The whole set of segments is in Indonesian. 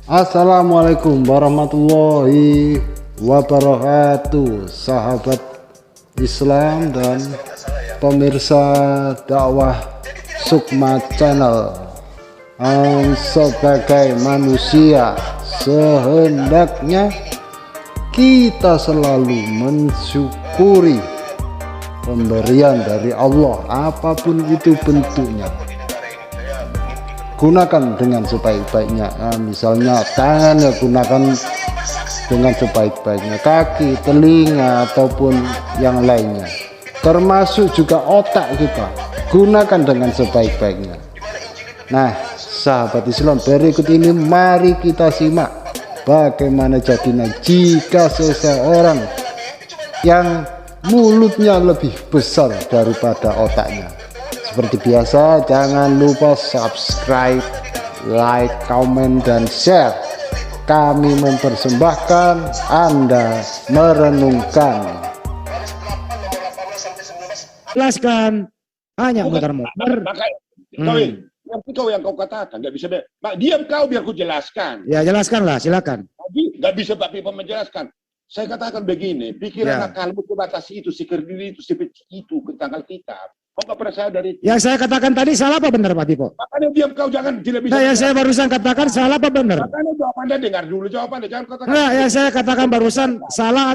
Assalamualaikum warahmatullahi wabarakatuh, sahabat Islam dan pemirsa dakwah Sukma Channel. Sebagai manusia, sehendaknya kita selalu mensyukuri pemberian dari Allah, apapun itu bentuknya. Gunakan dengan sebaik-baiknya. Misalnya tangan, ya gunakan dengan sebaik-baiknya, kaki, telinga, ataupun yang lainnya, termasuk juga otak kita, gunakan dengan sebaik-baiknya. Nah, sahabat Islam, berikut ini mari kita simak bagaimana jadinya jika seseorang yang mulutnya lebih besar daripada otaknya. Seperti biasa, jangan lupa subscribe, like, komen, dan share. Kami mempersembahkan, Anda merenungkan. Jelaskan, hanya muter-muter. Kau yang kau katakan nggak bisa. Diam kau biar ku jelaskan. Ya, jelaskanlah, silakan. Nggak bisa Pak Pipo menjelaskan. Saya katakan begini, pikiran akalmu sebatas itu, sikir diri itu, seperti itu tentang Alkitab. Kau nggak pernah sadar itu. Yang saya katakan tadi salah apa benar, Pak Pipo? Makanya diam kau, jangan tidak bisa. Nah, yang saya barusan katakan salah apa benar? Makanya jawabannya dengar dulu jawabannya, jangan katakan. Nah, yang saya katakan barusan salah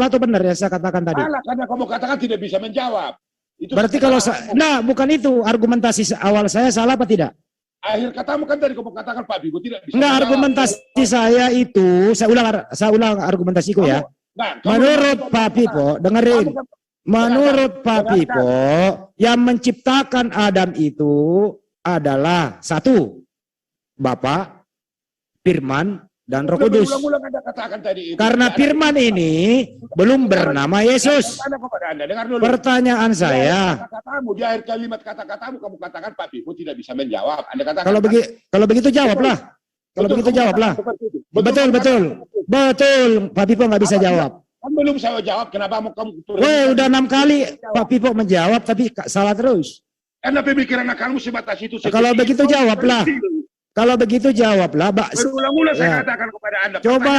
atau benar yang saya katakan tadi? Salah, karena kamu katakan tidak bisa menjawab. Itu berarti kalau nah, bukan itu argumentasi awal saya, salah apa tidak? Akhir katamu kan tadi kamu katakan Pak Pipo tidak bisa. Enggak, argumentasi saya itu, saya ulang argumentasiku ya. Menurut Pak Pipo, dengerin. Menurut Pak Pipo, yang menciptakan Adam itu adalah satu, Bapa, Firman, dan Roh Kudus. Karena Firman ini belum bernama Yesus. Pertanyaan saya, di akhir kalimat kata-katamu kamu katakan Pak Pipo tidak bisa menjawab. Anda katakan kalau begitu jawablah. Kalau begitu jawablah. Betul. Pak Pipo nggak bisa jawab. Kan belum saya jawab, kenapa kamu? Weh, udah 6 kali Pak Pipo menjawab tapi salah terus. Karena pemikiran akalmu sebatas itu. Kalau begitu jawablah. Kalau begitu jawablah, Mbak. Berulang-ulang saya katakan kepada Anda. Coba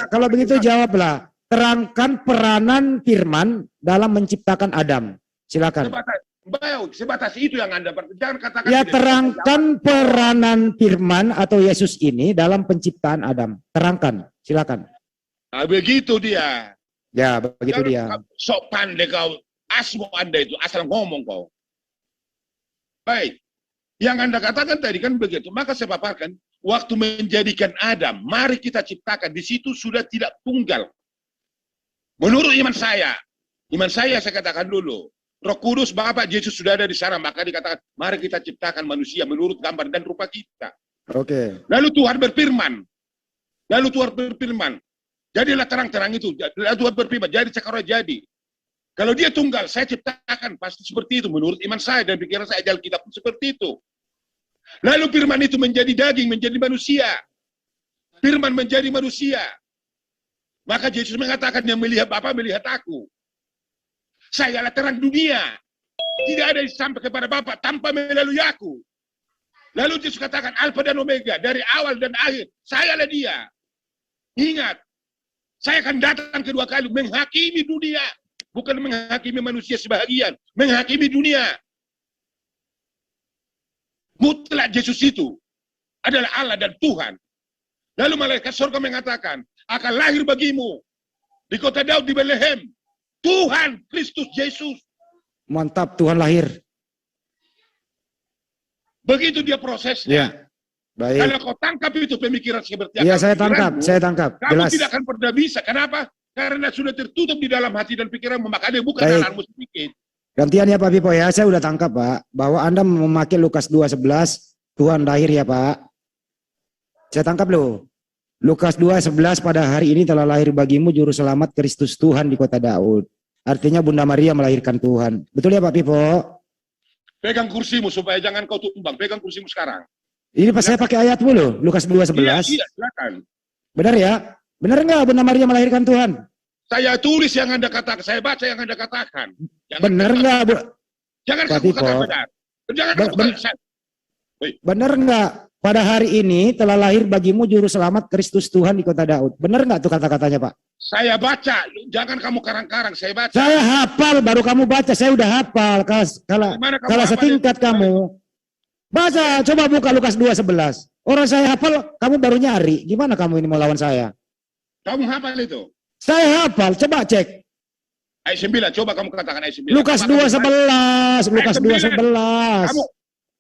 kalau begitu jawablah. Terangkan peranan Firman dalam menciptakan Adam. Silakan. Sebatas itu yang Anda jangan katakan. Ya, terangkan peranan Firman atau Yesus ini dalam penciptaan Adam. Terangkan, silakan. Nah, begitu dia. Ya, begitu dia. Sok pandai kau, asmo Anda itu, asal ngomong kau. Baik, yang Anda katakan tadi kan begitu. Maka saya paparkan, waktu menjadikan Adam, mari kita ciptakan. Di situ sudah tidak tunggal. Menurut iman saya katakan dulu, Roh Kudus, Bapak, Yesus sudah ada di sana. Maka dikatakan, mari kita ciptakan manusia menurut gambar dan rupa kita. Oke. Lalu Tuhan berfirman. Jadilah terang-terang itu. Lalu Tuhan berfirman, jadi sekarang jadi. Kalau dia tunggal, saya ciptakan pasti seperti itu. Menurut iman saya dan pikiran saya, Alkitab pun seperti itu. Lalu firman itu menjadi daging, menjadi manusia. Firman menjadi manusia. Maka Yesus mengatakan, yang melihat Bapa melihat aku. Saya adalah terang dunia. Tidak ada yang sampai kepada Bapa tanpa melalui aku. Lalu Yesus katakan, Alfa dan Omega, dari awal dan akhir. Saya adalah dia. Ingat, saya akan datang kedua kali menghakimi dunia. Bukan menghakimi manusia sebahagian. Menghakimi dunia. Mutlak Yesus itu adalah Allah dan Tuhan. Lalu malaikat surga mengatakan, akan lahir bagimu di kota Daud di Bethlehem Tuhan Kristus Yesus. Mantap, Tuhan lahir. Begitu dia prosesnya. Ya. Baik. Kalau kau tangkap itu pemikiran seperti iya, saya tangkap. Kamu Jelas. tidak akan pernah bisa. Kenapa? Karena sudah tertutup di dalam hati dan pikiranmu. Makanya bukan Baik. alarmu sedikit. Gantian ya Pak Pipo ya, saya udah tangkap Pak, bahwa Anda memakai Lukas 2:11, Tuhan lahir ya Pak. Saya tangkap loh. Lukas 2:11, pada hari ini telah lahir bagimu juru selamat Kristus Tuhan di kota Daud. Artinya Bunda Maria melahirkan Tuhan. Betul ya Pak Pipo? Pegang kursimu supaya jangan kau tumbang. Pegang kursimu sekarang. Ini pas saya pakai ayatmu loh, Lukas 2:11. Iya, silakan. Benar ya? Benar nggak Bunda Maria melahirkan Tuhan? Saya tulis yang Anda katakan, saya baca yang Anda katakan. Benar nggak, Bu? Jangan Pak kamu Pipo. katakan benar. Jangan kamu katakan. Benar nggak? pada hari ini telah lahir bagimu juru selamat Kristus Tuhan di kota Daud. Benar nggak tuh kata-katanya, Pak? Saya baca, jangan kamu karang-karang, saya baca. Saya hafal, baru kamu baca. Saya udah hafal. Gimana kamu Kalau hafal setingkat itu? kamu. Baca, coba buka Lukas 2:11. Orang saya hafal, kamu baru nyari. Gimana kamu ini mau lawan saya? Kamu hafal itu? Saya hafal, coba cek. Ayat 9, coba kamu katakan ayat 9. Lukas Apa kamu hafal? 2:11. Lukas Ayat 9. 2:11.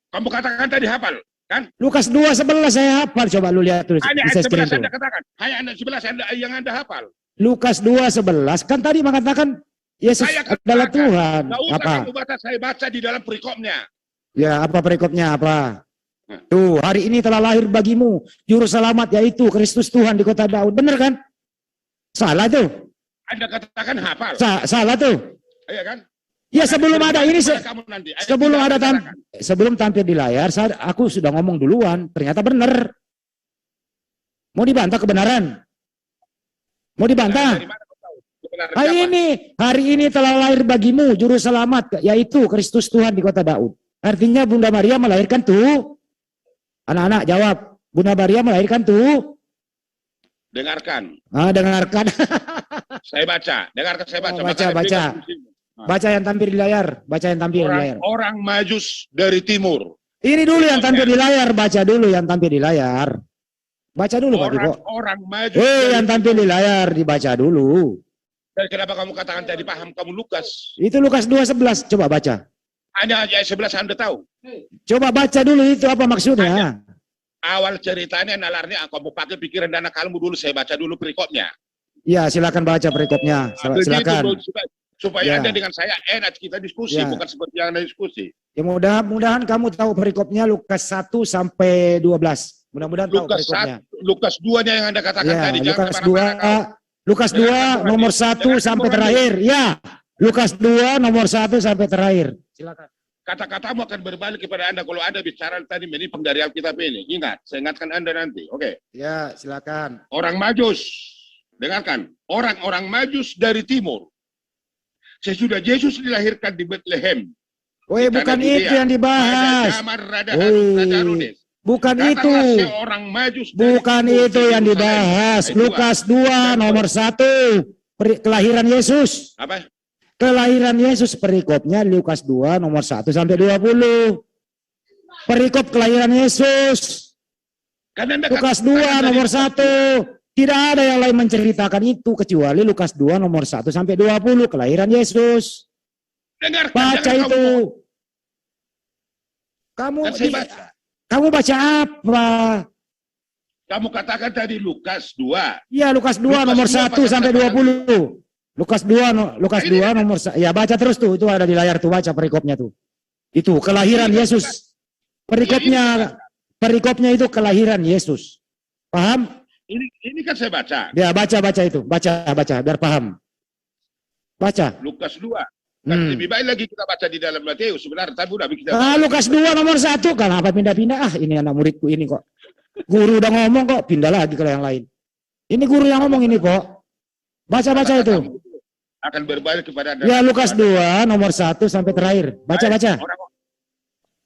Kamu katakan tadi hafal, kan? Lukas 2:11 saya hafal. Coba lu lihat tuh. Hanya Bisa ayat screen 11 tuh. Anda katakan. Hanya ayat 11 yang Anda hafal. Lukas 2:11 kan tadi mengatakan Yesus Saya adalah katakan, Tuhan. nggak usah Apa? kamu baca, saya baca di dalam perikopnya. Ya, apa perikopnya apa? Nah. Tuh, hari ini telah lahir bagimu juru selamat yaitu Kristus Tuhan di kota Daud. Benar kan? Salah tuh. Anda katakan hafal. Salah tuh. Iya kan? Ya sebelum ada ini Kamu nanti. Ayat sebelum 9 ada katakan. sebelum tampil di layar aku sudah ngomong duluan, ternyata benar. Mau dibantah kebenaran? Mau dibantah? Dari mana kau tahu? Kebenaran siapa? Hari ini telah lahir bagimu juru selamat yaitu Kristus Tuhan di kota Daud. Artinya Bunda Maria melahirkan tuh. Anak-anak jawab, Bunda Maria melahirkan tuh. Dengarkan. Dengarkan. Saya baca. Dengarkan saya baca. Oh, Maka saya baca. berikan Baca yang tampil di layar, baca yang tampil di layar. orang Majus dari timur. Ini dulu yang tampil di layar, baca dulu yang tampil di layar. Baca dulu Pak Diko. Orang Majus. Yang tampil di layar dibaca dulu. Dan kenapa kamu katakan tadi paham kamu Lukas? Itu Lukas 2:11, coba baca. Hanya ayat 11 Anda tahu. Coba baca dulu itu apa maksudnya. Awal ceritanya nalarnya kamu pakai pikiran dan akalmu dulu, saya baca dulu perikopnya. Ya, silakan baca perikopnya. Silakan. Supaya Ya. Anda dengan saya enak kita diskusi, Ya. bukan seperti yang Anda diskusi. Ya mudah-mudahan kamu tahu perikopnya Lukas 1 sampai 12. Mudah-mudahan tahu perikopnya. Lukas 2-nya yang Anda katakan Ya, tadi. Lukas Jangan 2, kemana-mana kau. Lukas 2 nomor 1 sampai terakhir. Ya, Lukas 2 nomor 1 sampai terakhir. Silakan. Kata-katamu akan berbalik kepada Anda kalau Anda bicara tadi menipu dari Alkitab ini. Ingat, saya ingatkan Anda nanti. Oke. Ya, silakan. Orang Majus. Dengarkan. Orang-orang Majus dari timur. Sesudah Yesus dilahirkan di Bethlehem. Woi, bukan itu yang dibahas. Pada zaman Raja Herodes. Bukan itu. Datanglah seorang Majus dari Bukan timur itu ke yang Yerusalem. dibahas. Ayat Lukas 2 nomor 1. Kelahiran Yesus. Apa? Kelahiran Yesus perikopnya Lukas 2 nomor 1 sampai 20. Perikop kelahiran Yesus. Kan Anda Lukas katakan 2 nomor tadi, 1. Tidak ada yang lain menceritakan itu kecuali Lukas 2 nomor 1 sampai 20 kelahiran Yesus. dengarkan, Baca jangan itu. Kan saya baca. Kamu baca apa? Kamu katakan tadi Lukas 2. Iya, Lukas 2 Lukas nomor 2 1 sampai 20. Lukas 2 Ini- nomor ya baca terus tuh, itu ada di layar tuh, baca perikopnya tuh. Itu kelahiran Yesus. Perikopnya itu kelahiran Yesus. Paham? Ini kan saya baca. Ya, baca itu. Baca biar paham. Baca. Lukas 2. Kan lebih baik lagi kita baca di dalam Matius sebenarnya, tapi udah kita Lukas 2 nomor 1, kenapa pindah-pindah? Ini anak muridku ini kok. Guru udah ngomong kok, pindah lagi ke yang lain. Ini guru yang ngomong ini kok. Baca itu. akan berbalik kepada Anda. Ya, Lukas 2 nomor 1 sampai terakhir. Baca.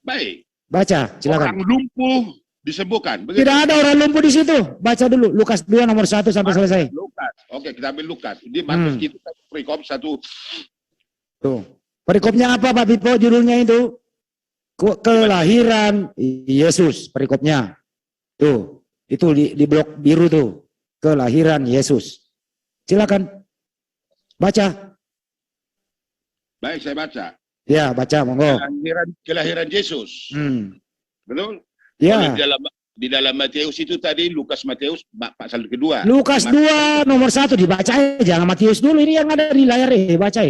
Baik. Baca, silakan. Orang lumpuh disembuhkan. Begitu. Tidak ada orang lumpuh di situ. Baca dulu Lukas 2 nomor 1 sampai selesai. Lukas. Oke, kita ambil Lukas. Di Markus itu perikop 1. Tuh. Perikopnya apa Pak Bipo judulnya itu? Kelahiran Yesus perikopnya. Tuh. Itu di blok biru tuh. Kelahiran Yesus. Silakan. Baca. Baik, saya baca. Ya, baca monggo. Kelahiran Yesus. Betul? Ya. Di dalam Matius itu tadi, Lukas Matius pasal kedua. Lukas 2 nomor 1 dibaca, jangan Matius dulu, ini yang ada di layar baca.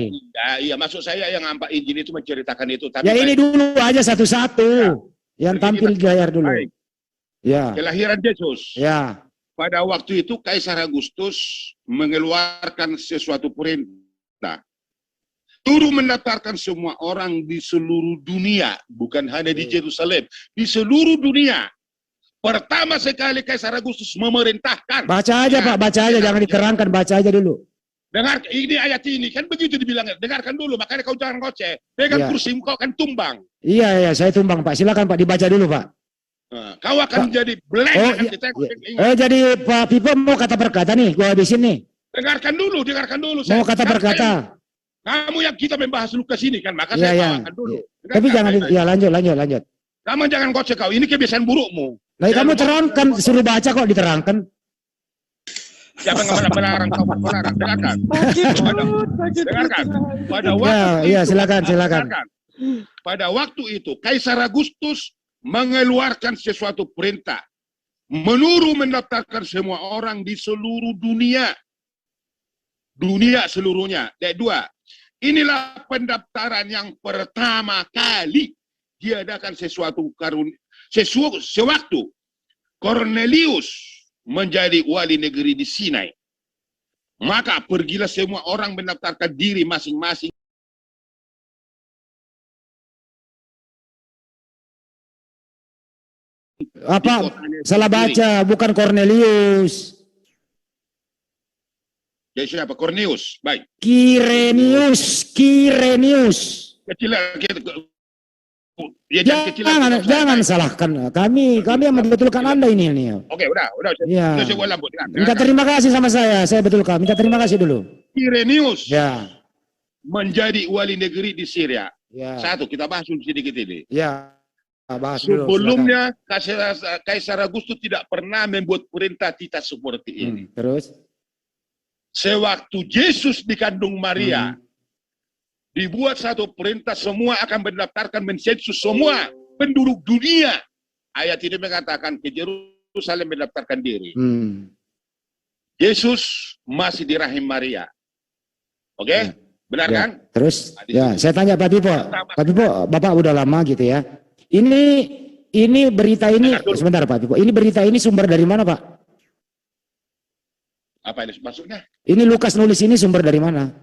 Iya, maksud saya yang nampak Injil itu menceritakan itu. Tapi Ya ini dulu aja satu-satu. Yang tampil di layar dulu. Baik. Ya. Kelahiran Yesus. Ya. Pada waktu itu Kaisar Agustus mengeluarkan sesuatu perintah. Suruh mendaftarkan semua orang di seluruh dunia, bukan hanya di Yerusalem, di seluruh dunia. Pertama sekali Kaisar Agustus memerintahkan. Baca aja Pak, baca aja, jangan diterangkan, baca aja dulu. Dengar, ini ayat ini, kan begitu dibilangnya. Dengarkan dulu, makanya kau jangan ngoceh. Pegang Ya. kursi, kau akan tumbang. Iya, saya tumbang Pak, silakan Pak, dibaca dulu Pak. Nah, kau akan jadi blank. Oh, akan iya, ditengok. iya. Ingat. Jadi Pak Pipo mau kata berkata nih, gua habisin nih. Dengarkan dulu. Mau kata berkata. Kamu yang kita membahas Lukas ini kan, maka Iya, saya iya. bawakan dulu. Iya. Tapi jangan, ya lanjut. Kamu jangan kocek kau, ini kebiasaan burukmu. Lagi kamu Jangan terangkan, suruh baca kok diterangkan. Siapa yang melarang kau melarang? Dengarkan. Dengarkan. Pada waktu Ya, silakan. dengarkan. Pada waktu itu, Kaisar Agustus mengeluarkan sesuatu perintah. Menyuruh mendaftarkan semua orang di seluruh dunia. Dunia seluruhnya. Ayat 2. Inilah pendaftaran yang pertama kali diadakan sewaktu Cornelius menjadi wali negeri di Sinai. Maka pergilah semua orang mendaftarkan diri masing-masing. Apa? Salah baca, bukan Cornelius. Jadi siapa? Cornelius. Baik. Kirenius. Kecil. Ya, Jangan salahkan kami yang membetulkan Anda ini. Oke, udah. Ya. Saya buat lampu. Minta terima kasih sama saya betulkan. Minta terima kasih dulu. Kirenius Ya. menjadi wali negeri di Syria. Ya. Satu, kita bahas sedikit ini. Ya. Bahas dulu. Sebelumnya Kaisar Agustus tidak pernah membuat perintah titah seperti ini. Terus? Sewaktu Yesus dikandung Maria, dibuat satu perintah, semua akan mendaftarkan mensensus semua penduduk dunia. Ayat ini mengatakan ke Yerusalem mendaftarkan diri. Yesus masih di rahim Maria. Oke? Benar Ya. kan? Terus? Ya, saya tanya Pak Pipo. Pak Pipo, Bapak udah lama gitu ya. Ini berita ini, sebentar Pak Pipo. Ini berita ini sumber dari mana Pak? Apa ini maksudnya? Ini Lukas nulis ini sumber dari mana?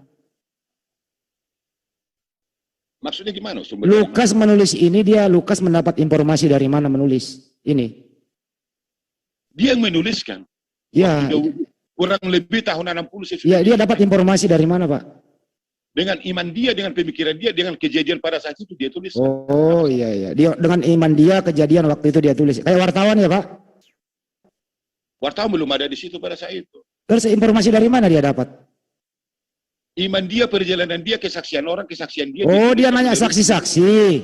Maksudnya gimana? Sumber dari Lukas menulis ini, Lukas mendapat informasi dari mana menulis ini? Dia yang menuliskan. Ya. Kurang lebih tahun 60 saya sudah. Ya, dia dapat informasi dari mana, Pak? Dengan iman dia, dengan pemikiran dia, dengan kejadian pada saat itu dia tulis. Oh iya. Dia dengan iman dia kejadian waktu itu dia tulis. Kayak wartawan ya, Pak? Wartawan belum ada di situ pada saat itu. Terus informasi dari mana dia dapat? Iman dia, perjalanan dia, kesaksian orang, kesaksian dia. Oh, dia nanya saksi-saksi.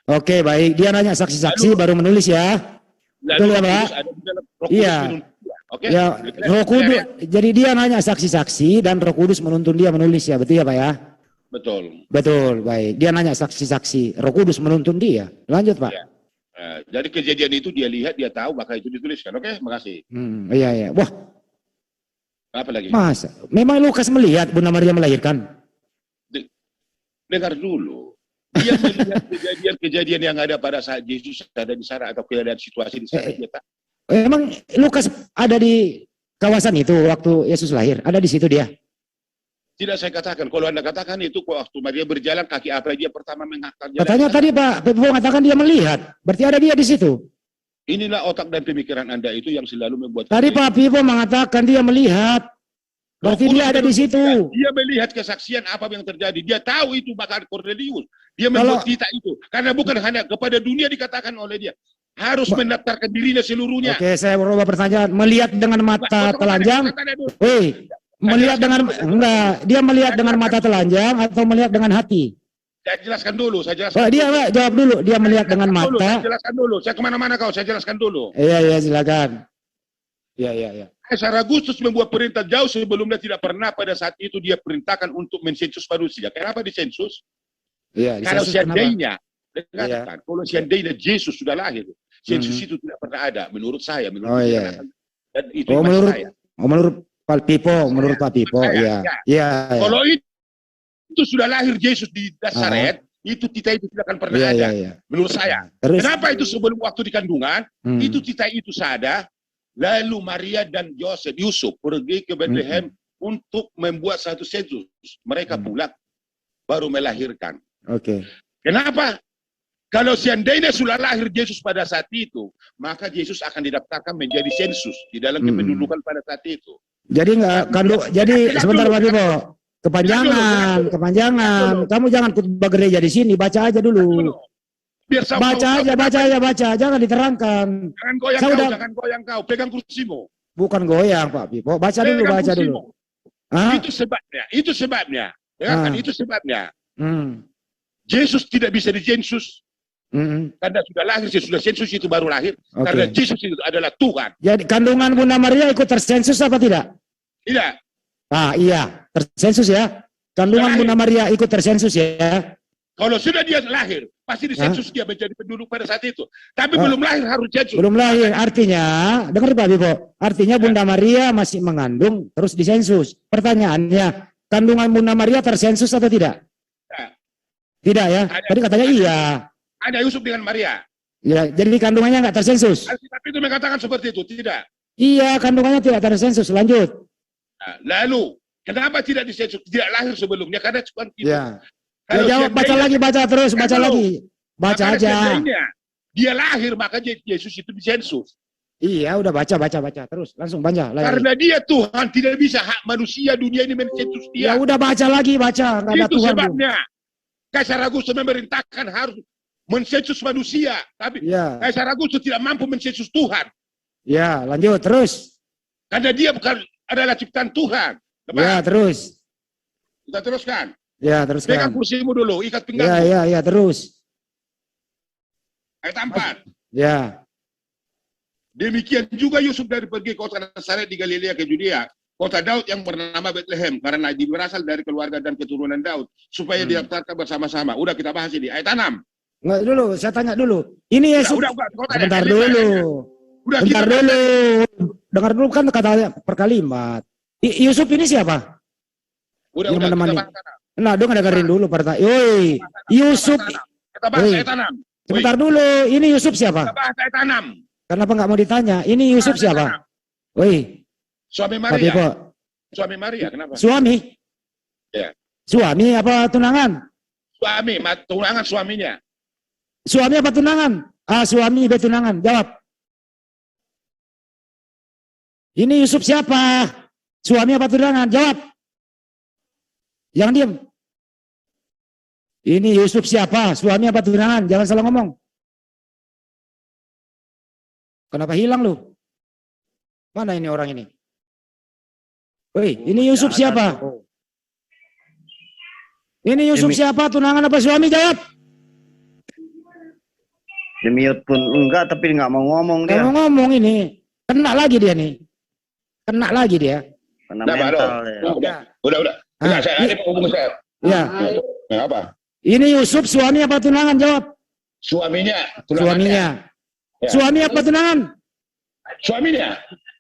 Oke, baik. Dia nanya saksi-saksi baru menulis ya. Betul ya, Pak? Iya. Oke. Ya, Roh Kudus. Jadi dia nanya saksi-saksi dan Roh Kudus menuntun dia menulis ya, betul ya, Pak ya? Betul. Betul, baik. Dia nanya saksi-saksi, Roh Kudus menuntun dia. Lanjut, Pak. Ya. Jadi kejadian itu dia lihat, dia tahu, maka itu dituliskan. Oke, makasih. Iya. Wah, apa lagi? Mas, memang Lukas melihat Bunda Maria melahirkan? Dengar dulu. Dia melihat kejadian-kejadian yang ada pada saat Yesus ada di sana atau keadaan situasi di sana. Dia tak. Emang Lukas ada di kawasan itu waktu Yesus lahir? Ada di situ dia? Tidak saya katakan. Kalau Anda katakan itu waktu Maria berjalan, kaki apa dia pertama mengangkat jalan. Katanya tadi Pak Pepo mengatakan dia melihat. Berarti ada dia di situ. Inilah otak dan pemikiran Anda itu yang selalu membuat. Tadi Pak Pepo mengatakan dia melihat. Berarti dia ada di situ. Dia melihat kesaksian apa yang terjadi. Dia tahu itu bakal Cornelius. Dia membuat kita itu. Karena bukan hanya kepada dunia dikatakan oleh dia. Harus mendaftarkan dirinya seluruhnya. Oke, saya berubah pertanyaan. Melihat dengan mata telanjang? Melihat dengan enggak? Dia melihat dengan mata telanjang atau melihat dengan hati? Saya jelaskan dulu. Dia Pak, jawab dulu. Dia melihat dengan mata. Saya jelaskan dulu. Saya kemana-mana kau. Saya jelaskan dulu. Iya, silakan. Iya. Kaisar Agustus membuat perintah jauh sebelumnya, tidak pernah pada saat itu dia perintahkan untuk mensensus manusia. Kenapa disensus? Iya. Kalau seandainya, kalau seandainya Yesus sudah lahir, sensus itu tidak pernah ada. Menurut saya, dan itu menurut Pak Pipo, iya. Kalau itu sudah lahir Yesus di Nazaret, itu titah itu tidak akan pernah ada. Menurut saya. Kenapa itu sebelum waktu di kandungan, itu titah itu ada. Lalu Maria dan Yusuf pergi ke Bethlehem untuk membuat satu sensus. Mereka pulang baru melahirkan. Oke. Kenapa? Kalau seandainya sudah lahir Yesus pada saat itu, maka Yesus akan didaftarkan menjadi sensus di dalam kependudukan pada saat itu. Jadi sebentar Pak Pipo. Kepanjangan. Kamu jangan khotbah gereja di sini, baca aja dulu. Biar saya Baca aja, baca. Jangan diterangkan. Jangan goyang Saya kau, udah- jangan goyang kau. Pegang kursimu. Bukan goyang, Pak Pipo. Baca dulu, Pegang baca kursimu. dulu. Hah? Itu sebabnya. Itu sebabnya. Ya kan? Ah. Itu sebabnya. Hmm. Yesus tidak bisa disensus Hmm. karena sudah lahir, sudah sensus itu baru lahir. Oke. Karena Yesus itu adalah Tuhan. Jadi kandungan Bunda Maria ikut tersensus apa tidak? Tidak. Ah, iya, tersensus ya. Kandungan Lahir. Bunda Maria ikut tersensus ya. Kalau sudah dia lahir, pasti disensus dia menjadi penduduk pada saat itu. Tapi Ah. belum lahir harus sensus. Belum lahir, artinya, dengar Pak Bipo, artinya Bunda Maria masih mengandung terus disensus. Pertanyaannya, kandungan Bunda Maria tersensus atau tidak? Tidak. Tidak ya. Ada. Tadi katanya iya. Ada Yusuf dengan Maria. Ya, jadi kandungannya nggak tersensus. Alkitab itu mengatakan seperti itu. Tidak. Iya, kandungannya tidak tersensus. Lanjut. Nah, lalu, kenapa tidak disensus? Tidak lahir sebelumnya. Karena cuma itu. Ya. Ya, Kalau jawab, baca seandainya- lagi, baca terus, baca Kalau- lagi. Baca makanya aja. seandainya dia lahir, maka Yesus itu disensus. Iya, udah baca terus. Langsung baca. Lagi. Karena dia Tuhan, tidak bisa hak manusia dunia ini mensensus Ya dia. udah baca lagi, baca. Nggak ada Itu Tuhan. belum. sebabnya. Kaisar Agustus memerintahkan harus mensensus manusia. Tapi Ya, Kaisar Agustus tidak mampu mensensus Tuhan. ya, lanjut terus. Karena dia bukan adalah ciptaan Tuhan. Tepat? Ya, terus. Kita teruskan. Ya, Pegang teruskan. kursimu dulu, ikat Ya, pinggangmu. ya, terus. Ayat 4. Ya, Demikian juga Yusuf dari pergi ke kota Nazaret di Galilea ke Judea, kota Daud yang bernama Bethlehem, karena dia berasal dari keluarga dan keturunan Daud, supaya didaftarkan bersama-sama. Udah kita bahas ini. Ayat 6. nggak dulu, saya tanya dulu. Ini Yesus. Udah, kota ada. Bentar Kalimat dulu. ada. Udah, Bentar kita- dulu. Dengar dulu kan katanya per kalimat. Yusuf ini siapa? Udah, yang kita menemani. bahas tanam. Nah, dong dengerin dulu pertanyaan. Yoi, Yusuf. Kita bahas Woi. ayat 6. Sebentar dulu. Ini Yusuf Kita siapa? bahas ayat 6. Kenapa nggak mau ditanya? Ini Yusuf siapa? Woi, Suami Pak Maria. Pipo. Suami Maria, kenapa? Suami? Ya. Suami apa tunangan? Suami, tunangan suaminya. Suami apa tunangan? Ah, suami betunangan. Jawab. Ini Yusuf siapa? Suami apa tunangan? Jawab. Jangan diam. Ini Yusuf siapa? Suami apa tunangan? Jangan salah ngomong. Kenapa hilang lu? Mana ini orang ini? Woi, ini Yusuf siapa? Ini Yusuf siapa? Tunangan apa suami? Jawab. Demiot pun enggak, tapi nggak mau ngomong dia. Kalau ngomong ini, kena lagi dia nih. Kena lagi dia. Kena Udah, mental Pak, ya. Udah. Ah, Enggak, saya ada hubungan saya. Ya, Nah, apa? ini Yusuf suami apa tunangan? Jawab. Suaminya. tunangannya. Suaminya. Ya. Suami apa tunangan? Suaminya.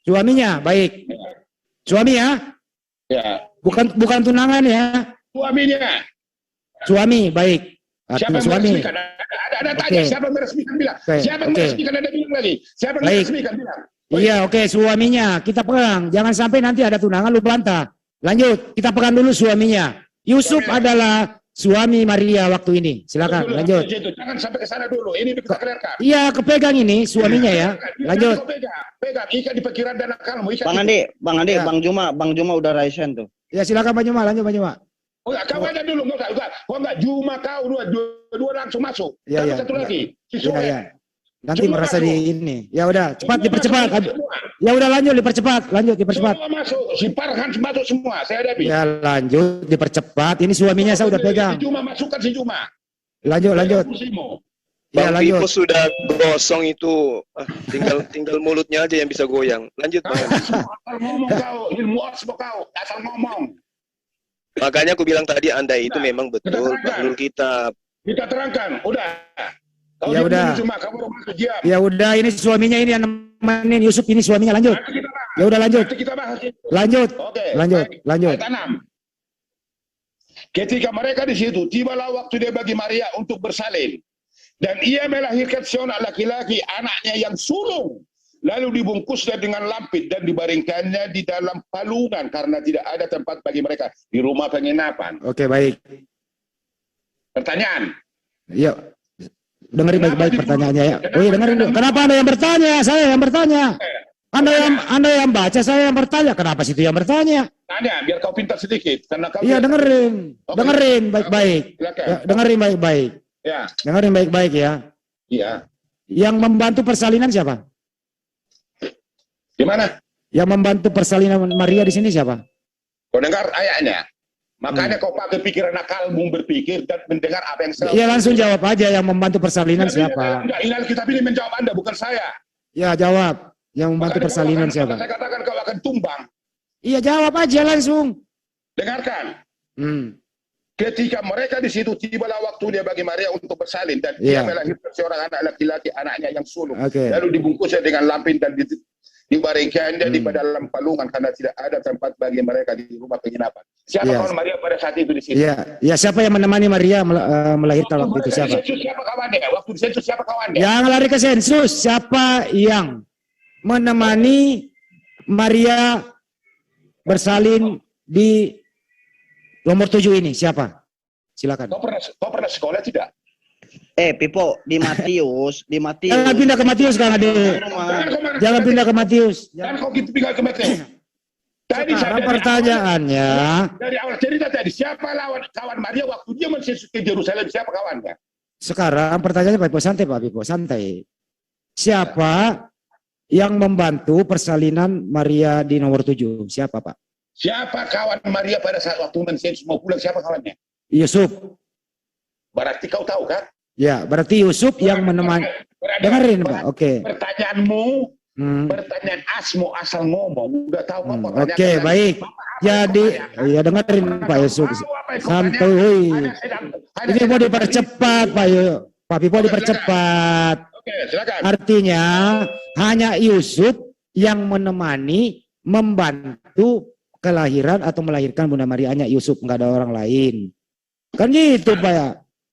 Suaminya, baik. Suami ya, Ya. bukan tunangan ya. Suaminya. Suami, baik. Siapa Artinya yang suami. meresmikan? Ada tanya, Oke. siapa yang meresmikan bilang? Oke, Siapa yang oke. meresmikan? Ada bilang lagi. Siapa yang Baik. meresmikan bilang? Iya, oke, suaminya. Kita pegang. Jangan sampai nanti ada tunangan lu bantah. Lanjut, kita pegang dulu suaminya. Yusuf Suaminya. adalah suami Maria waktu ini. Silakan, Dulu, lanjut. Jangan sampai ke sana dulu. Ini kita clearkan. Iya, kepegang ini suaminya ya. Lanjut. Pegang. Ikat di pikiran dan akalmu. Ikat Bang di- Andi, Ya. Bang Juma udah raisen tuh. Ya, silakan Pak Juma, lanjut Pak Juma. Oh, enggak, kau aja dulu. Enggak. Kau enggak Juma kau dua langsung masuk. Iya, Tambah iya. satu lagi. Si Iya, Sule. ya. Nanti Semua merasa masuk. di ini. Ya udah, cepat Semua dipercepat. masuk, semua. Ya udah lanjut dipercepat, lanjut dipercepat. Semua masuk. Si Farhan masuk semua. Saya hadapi. Ya lanjut dipercepat. Ini suaminya saya udah pegang. Si Juma masukkan si Juma. Lanjut, lanjut. Kursimu. Ya Bang lanjut. Pipo sudah gosong itu. Tinggal mulutnya aja yang bisa goyang. Lanjut, Bang. Asal ngomong kau. Ilmu osmo kau. Asal ngomong. Makanya aku bilang tadi Anda itu Nah, memang betul terangkan. Bahlul Kitab. Kita terangkan. Udah. Kau Ya diam udah. dulu Cuma kamu masuk diam. Ya udah, ini suaminya ini yang nemenin Yusuf, ini suaminya. Lanjut. Nanti kita bahas. Ya udah lanjut. Nanti kita bahas itu. Lanjut. Oke. Lanjut, baik. lanjut. Ayat 6. Ketika mereka di situ, tibalah waktu dia bagi Maria untuk bersalin. Dan ia melahirkan seorang laki-laki, anaknya yang sulung. Lalu dibungkusnya dengan lampit dan dibaringkannya di dalam palungan karena tidak ada tempat bagi mereka di rumah penginapan. Oke, baik. Pertanyaan. Ya. Dengerin Kenapa baik-baik di- pertanyaannya ya. kenapa Oh iya, dengerin di dulu. dalam- Kenapa Anda yang bertanya? Saya yang bertanya. Anda yang baca, saya yang bertanya. Kenapa situ yang bertanya? Tanya, biar kau pintar sedikit. Karena kau Iya, dengerin. Oke. Dengerin baik-baik. Silakan. Ya, dengerin baik-baik. Ya. Dengerin baik-baik ya. Iya. Yang membantu persalinan siapa? Di mana? Yang membantu persalinan Maria di sini siapa? Kau dengar ayatnya. Makanya kau pakai pikiran akalmu berpikir dan mendengar apa yang saya. Ya langsung jawab aja yang membantu persalinan siapa? Enggak, ini kita pilih menjawab Anda, bukan saya. Ya jawab. Yang membantu Makanya persalinan kau akan- siapa? Saya katakan kau akan tumbang. Iya jawab aja langsung. Dengarkan. Hmm. Ketika mereka di situ, tibalah waktunya bagi Maria untuk bersalin dan Iya. dia melahirkan seorang anak laki-laki, anaknya yang sulung. Oke. Lalu dibungkusnya dengan lampin dan dibaringkannya di dalam palungan karena tidak ada tempat bagi mereka di rumah penginapan. Siapa Iya. kawan Maria pada saat itu di situ? Iya, ya siapa yang menemani Maria melahirkan waktu itu Waktu siapa? sensus siapa kawannya? Waktu di sensus siapa kawannya? Yang lari ke sensus, siapa yang menemani Maria bersalin di nomor 7 ini? Siapa? Silakan. Kau pernah sekolah tidak? Pipo, di Matius, Jangan pindah ke Matius Kang Ade. Jangan pindah ke Matius. Dan kau gitu pindah ke Matius. Tadi Sekarang dari pertanyaannya, dari awal cerita tadi, siapa lawan kawan Maria waktu dia mensensus ke Yerusalem? Siapa kawannya? sekarang pertanyaannya Pak Pipo, santai Pak Pipo, santai. Siapa yang membantu persalinan Maria di nomor 7? Siapa Pak? Siapa kawan Maria pada saat waktu mensensus mau pulang? Siapa kawannya? Yusuf. Berarti kau tahu kan? Ya, berarti Yusuf yang menemani. Dengerin Pak, oke. Pertanyaanmu, Hmm. pertanyaan asmu asal ngomong, udah tahu kau Oke, pertanyaan. baik. Jadi, ya dengerin Pak Yusuf. Santuy. Ini mau dipercepat Pak Pipo dipercepat. Oke, silakan. Artinya hanya Yusuf yang menemani, membantu kelahiran atau melahirkan Bunda Maria, hanya Yusuf, nggak ada orang lain. Kan gitu Pak ya.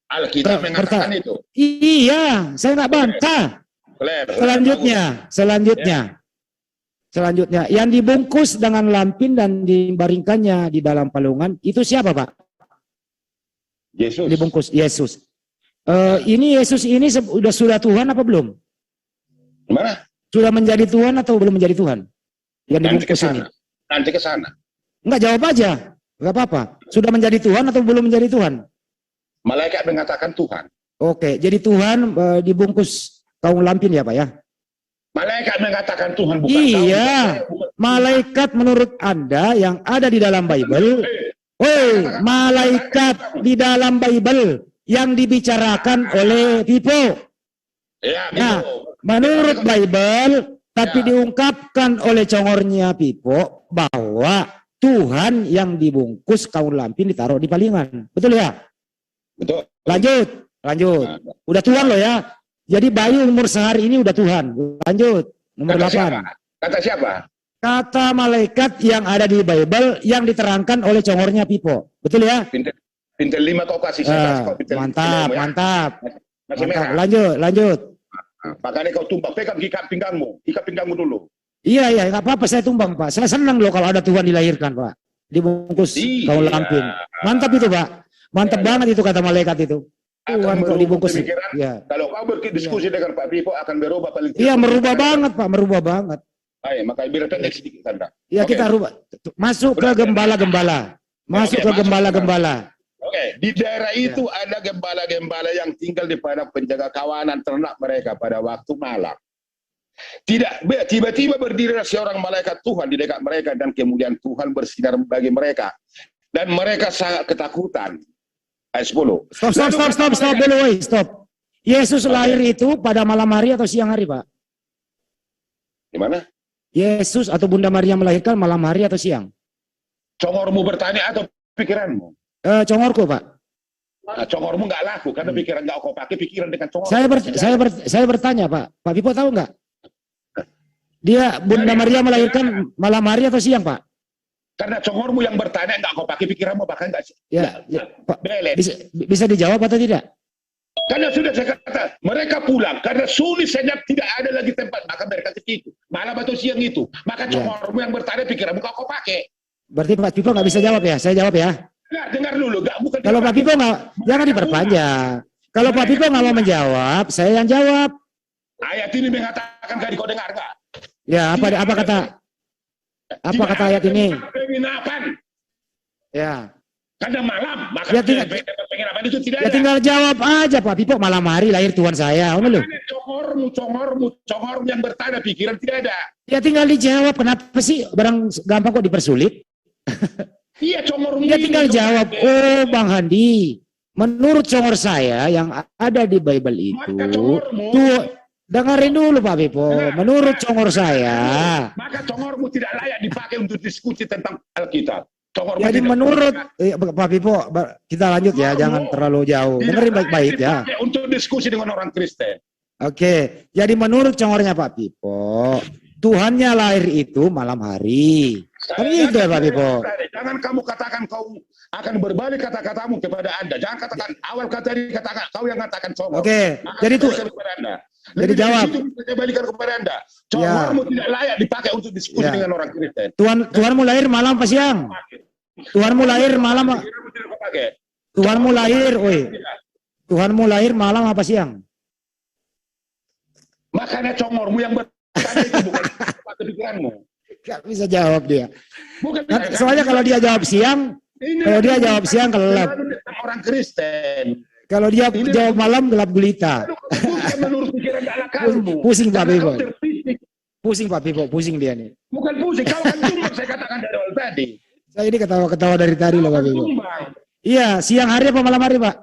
Alkitab mengatakan itu. Iya, saya nggak bantah. Selanjutnya, yang dibungkus dengan lampin dan dibaringkannya di dalam palungan, itu siapa Pak? Yesus. Dibungkus Yesus. Ini Yesus ini sudah Tuhan apa belum? Gimana? Sudah menjadi Tuhan atau belum menjadi Tuhan? Yang Nanti ke dibungkus ini. sana. Nanti ke sana. Enggak, jawab aja. Enggak apa-apa. Sudah menjadi Tuhan atau belum menjadi Tuhan? Malaikat mengatakan Tuhan. Oke, jadi Tuhan dibungkus kaung lampin ya Pak ya? Malaikat mengatakan Tuhan bukan Iya. kau, bukan- Malaikat menurut Anda yang ada di dalam Bible, malaikat di dalam Bible yang dibicarakan oleh Pipo. Ya, Nah, gitu. menurut Bible, tapi Ya. diungkapkan oleh congornya Pipo bahwa Tuhan yang dibungkus kaun lampin ditaruh di palingan. Betul ya? Betul. Lanjut. Udah Tuhan loh ya. Jadi bayi umur sehari ini udah Tuhan. Lanjut. Nomor Kata 8. siapa? Kata siapa? Kata malaikat yang ada di Bible yang diterangkan oleh congornya Pipo. Betul ya? Pintel 5 kau kasih saya kasih kau pintel Mantap, 5 ya. mantap. Masih Mantap. merah. Lanjut. Makanya kau tumbang, pegang ikat pinggangmu dulu. Iya, nggak apa-apa, saya tumbang Pak. Saya senang loh kalau ada Tuhan dilahirkan Pak. Dibungkus Iya. kaul lampin. Mantap itu Pak. Mantap banget itu kata malaikat itu. Tuhan kok merubah dibungkus. pemikiran. Iya. Kalau kau berdiskusi dengan Pak Pipo akan berubah paling Iya, merubah banget Pak, merubah banget. Ayo, maka biar pendek sedikit Sandra. Iya, Oke. kita rubah. Masuk ke gembala-gembala. Masuk Oke, ke masuk. gembala-gembala. Oke, di daerah Iya. itu ada gembala-gembala yang tinggal di padang penjaga kawanan ternak mereka pada waktu malam. Tiba-tiba berdirilah seorang malaikat Tuhan di dekat mereka dan kemudian Tuhan bersinar bagi mereka. Dan mereka sangat ketakutan. Ayat 10. Stop dulu, woy, stop. Yesus lahir itu pada malam hari atau siang hari, Pak? Gimana? Yesus atau Bunda Maria melahirkan malam hari atau siang? Congormu bertanya atau pikiranmu? Congorku, Pak. Nah, congormu nggak laku karena pikiran nggak kau pakai pikiran dengan congor. Saya bertanya, Pak. Pak Pipo tahu nggak? Dia Bunda Maria melahirkan malam hari atau siang, Pak? Karena congormu yang bertanya nggak kau pakai pikiranmu bahkan nggak. Ya, Pak. Belet. Bisa dijawab atau tidak? Karena sudah saya kata, mereka pulang karena sulit senyap tidak ada lagi tempat, maka mereka ke situ. Malam atau siang itu, maka Ya. congormu yang bertanya pikiranmu kau pakai. Berarti Pak Pipo nggak bisa jawab ya? Saya jawab ya. Nah, dengar dulu, nggak bukan. Kalau Pak Pipo nggak, jangan diperpanjang. Kalau Pak Pipo nggak mau menjawab, saya yang jawab. Ayat ini mengatakan tadi kau dengar nggak? Ya, apa kata ayat ini? Penginapan. Ya. Karena malam, maka Ya, tinggal- penginapan itu tidak Ya ada. tinggal jawab aja Pak Pipo, malam hari lahir Tuhan saya. Ono lho. Congormu yang bertanda pikiran tidak ada. Ya tinggal dijawab, kenapa sih barang gampang kok dipersulit? Iya, congormu. Ya ini, tinggal jawab, oh Bang Handi, menurut congor saya yang ada di Bible itu, Maka congormu. tuh, dengerin dulu Pak Pipo, menurut congor saya, Maka congormu tidak layak dipakai untuk diskusi tentang Alkitab. Congormu jadi tidak menurut, Pak Pipo, kita lanjut ya, jangan terlalu jauh, tidak dengerin layak baik-baik ya. dipakai untuk diskusi dengan orang Kristen. Oke, jadi menurut congornya Pak Pipo, Tuhannya lahir itu malam hari. Kan gitu ya Pak Pipo. Jangan kamu katakan kau akan berbalik kata-katamu kepada Anda. Jangan katakan awal kata dikatakan kau yang katakan congor. Oke, Maka jadi tuh, kembalikan kepada Anda. jadi Lebih dari jawab. situ saya balikan kepada Anda. Congormu tidak layak dipakai untuk diskusi Ya. dengan orang Kristen. Tuhanmu lahir malam apa siang? Tuhanmu lahir malam, Pikiranmu tidak kau pakai. Tuhanmu lahir, oi. Tidak. Tuhanmu lahir malam apa siang? Makanya congormu yang bertanya itu bukan kata pikiranmu. Gak bisa jawab dia. Bukan Soalnya kalau dia jawab siang, kalau dia jawab siang gelap. orang Kristen. Kalau dia jawab malam gelap gulita. Bukan menurut pikiran dan akalmu. Pusing Pak Karena Pipo. kau terpisik. Pusing Pak Pipo, pusing dia nih. Bukan pusing, kau kan tumbang saya katakan dari awal tadi. Saya ini ketawa-ketawa dari tadi loh Pak Pipo. Tumbang. Iya, siang hari apa malam hari Pak?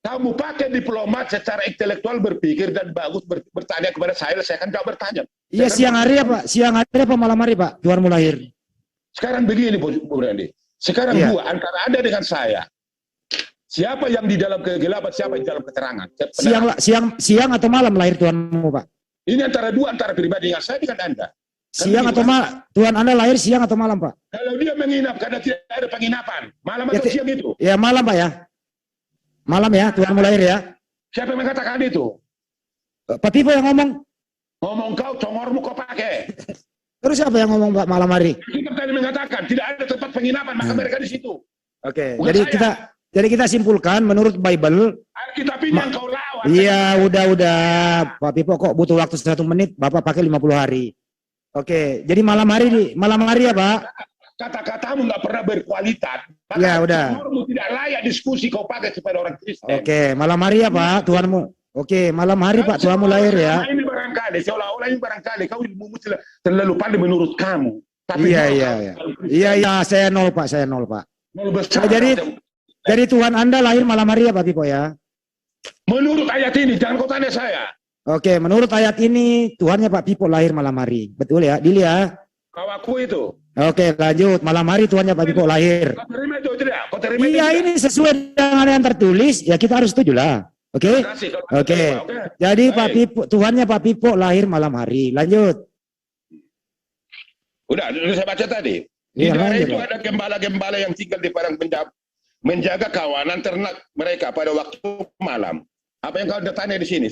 Kamu pakai diplomat secara intelektual berpikir dan bagus bertanya kepada saya akan jawab bertanya. Iya, siang hari apa? Siang hari apa malam hari Pak? Tuhanmu lahir. Sekarang begini Bu Brandi. Sekarang Iya. dua antara Anda dengan saya. Siapa yang di dalam kegelapan, siapa yang di dalam keterangan? Siang atau malam lahir Tuhanmu Pak? Ini antara dua, antara pribadi dengan saya dengan Anda. Siang atau malam? Tuhan Anda lahir siang atau malam Pak? Kalau dia menginap karena tidak ada penginapan, malam Ya, atau siang itu? Ya malam Pak ya. Malam ya, Tuhanmu lahir ya. Siapa yang mengatakan itu? Pak Pipo yang ngomong. Ngomong kau, congormu kau pakai. Terus siapa yang ngomong Pak malam hari? Kita tadi mengatakan tidak ada tempat penginapan, maka mereka di situ. Oke, Bukan saya. jadi kita simpulkan menurut Bible. Alkitab ini yang kau lawan. Iya, udah. Pak Pipo kok butuh waktu 1 menit, Bapak pakai 50 hari. Oke, jadi malam hari ya Pak. Kata-katamu nggak pernah berkualitas. Maka Ya, udah. congormu tidak layak diskusi kau pakai kepada orang Kristen. Oke, malam hari ya Pak, Tuhanmu. Oke, malam hari Pak, Tuhanmu lahir ya. Ini barangkali, seolah-olah ini barangkali kau ilmumu terlalu pandai menurut kamu. Tapi Iya, kalau iya, kau- iya. Iya, saya nol Pak, saya nol Pak. Nol besar. Jadi Tuhan Anda lahir malam hari ya Pak Pipo ya. Menurut ayat ini, jangan kau tanya saya. Oke, menurut ayat ini Tuhannya Pak Pipo lahir malam hari. Betul ya, Dili ya? Kau aku itu. Oke, lanjut. Malam hari Tuhannya Pak Pipo lahir. Kau terima itu tidak? Kau terima itu Iya, tidak? ini sesuai dengan yang tertulis, ya kita harus setuju lah. Oke? Terima kasih, kalau Oke. terima, oke. Jadi Pak Baik. Pipo, Tuhannya Pak Pipo lahir malam hari. Lanjut. Udah saya baca tadi. Di Iya, daerah lanjut, itu Pak. ada gembala-gembala yang tinggal di padang menjaga kawanan ternak mereka pada waktu malam. Apa yang kau tanya di sini?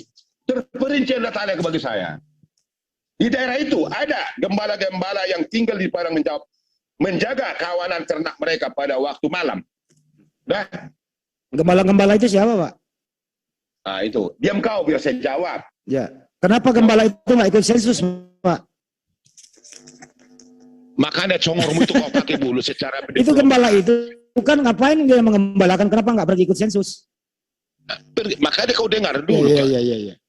Terperinci Anda tanya bagi saya. Di daerah itu ada gembala-gembala yang tinggal di padang menjaga kawanan ternak mereka pada waktu malam. Dah, Gembala-gembala itu siapa Pak? nah itu. Diam kau biar saya jawab. Ya. Kenapa gembala itu nggak ikut sensus Pak? Makanya congormu itu kau pakai bulu secara Itu gembala itu bukan ngapain dia mengembalakan? Kenapa nggak pergi ikut sensus? Makanya kau dengar dulu. Iya.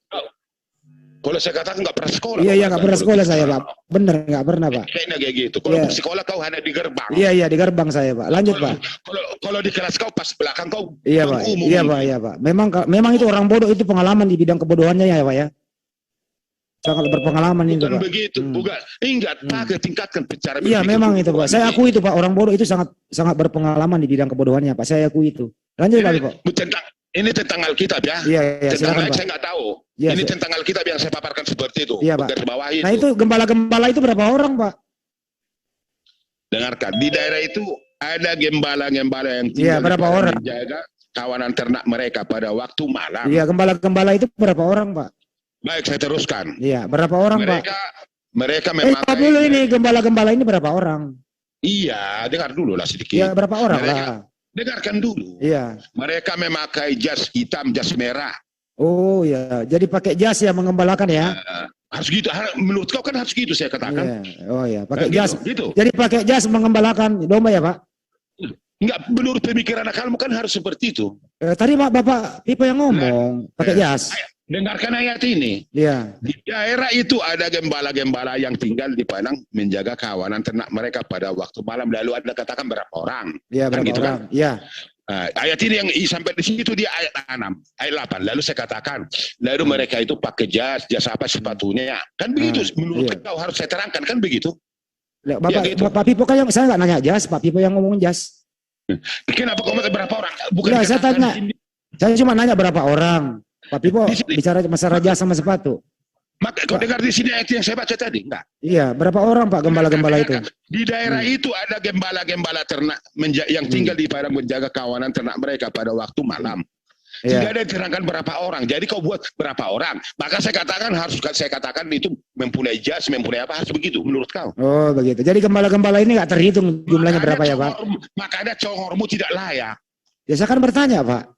Kalau saya katakan nggak pernah sekolah. Iya, nggak pernah sekolah saya Pak. Bener nggak pernah Pak. Kayaknya kayak gitu. Kalau Iya. sekolah kau hanya di gerbang. Iya di gerbang saya Pak. Lanjut Pak. Kalau di kelas kau pas belakang kau. Iya Pak. umum. Iya Pak. Memang itu orang bodoh itu pengalaman di bidang kebodohannya ya Pak ya. Sangat berpengalaman itu Bukan Pak. begitu, bukan. Ingat, pakai tingkatkan cara Iya berpikir memang itu Pak. Saya ini. akui itu Pak. Orang bodoh itu sangat berpengalaman di bidang kebodohannya Pak. Saya akui itu. Lanjut Pak Pak. Ini tentang Alkitab ya. Iya Tentang silakan lain Pak. saya nggak tahu. Iya, Ini silakan. tentang Alkitab yang saya paparkan seperti itu. Iya, Pak. Garis bawah itu. Nah itu gembala-gembala itu berapa orang Pak? Dengarkan, di daerah itu ada gembala-gembala yang Iya, tinggal di berapa padang orang? menjaga kawanan ternak mereka pada waktu malam. Iya gembala-gembala itu berapa orang Pak? Baik, saya teruskan. Iya berapa orang Pak? Mereka Pak memakai. dulu ini gembala-gembala ini berapa orang? Iya, dengar dulu lah sedikit. Iya berapa orang Mereka- lah? Dengarkan dulu. Iya. Mereka memakai jas hitam, jas merah. Oh ya, jadi pakai jas ya mengembalakan ya? Harus gitu. Menurut kau kan harus gitu saya katakan. Iya. Oh ya, pakai Gitu, jas. gitu. Jadi pakai jas mengembalakan domba ya Pak? Enggak, menurut pemikiran akalmu kan harus seperti itu. Tadi Bapak Pipo yang ngomong pakai jas. Dengarkan ayat ini. Iya. Di daerah itu ada gembala-gembala yang tinggal di padang menjaga kawanan ternak mereka pada waktu malam. Lalu ada katakan berapa orang. Iya, Kan berapa gitu orang? Iya. Ayat ini yang sampai di situ dia ayat 6, ayat 8. Lalu saya katakan, lalu mereka itu pakai jas apa sepatunya. Kan begitu, menurut iya. kau harus saya terangkan, kan begitu. Bapak, gitu. Bapak Pipo kan saya nggak nanya jas, Pak Pipo yang ngomong jas. Kenapa kau berapa orang? Bukan Enggak, saya dikatakan tanya. di sini. Saya cuma nanya berapa orang. Pak Pipo Di sini. bicara masalah jas sama sepatu. Maka kau dengar di sini ayat yang saya baca tadi? Enggak. Iya, berapa orang Pak gembala-gembala itu? Di daerah itu ada gembala-gembala ternak yang tinggal di padang menjaga kawanan ternak mereka pada waktu malam. Tidak Iya. ada yang diterangkan berapa orang. Jadi kau buat berapa orang. Maka saya katakan itu mempunyai jas, mempunyai apa, harus begitu menurut kau. Oh, begitu. Jadi gembala-gembala ini nggak terhitung jumlahnya berapa ya, Pak? Makanya congormu tidak layak. Ya saya kan bertanya, Pak.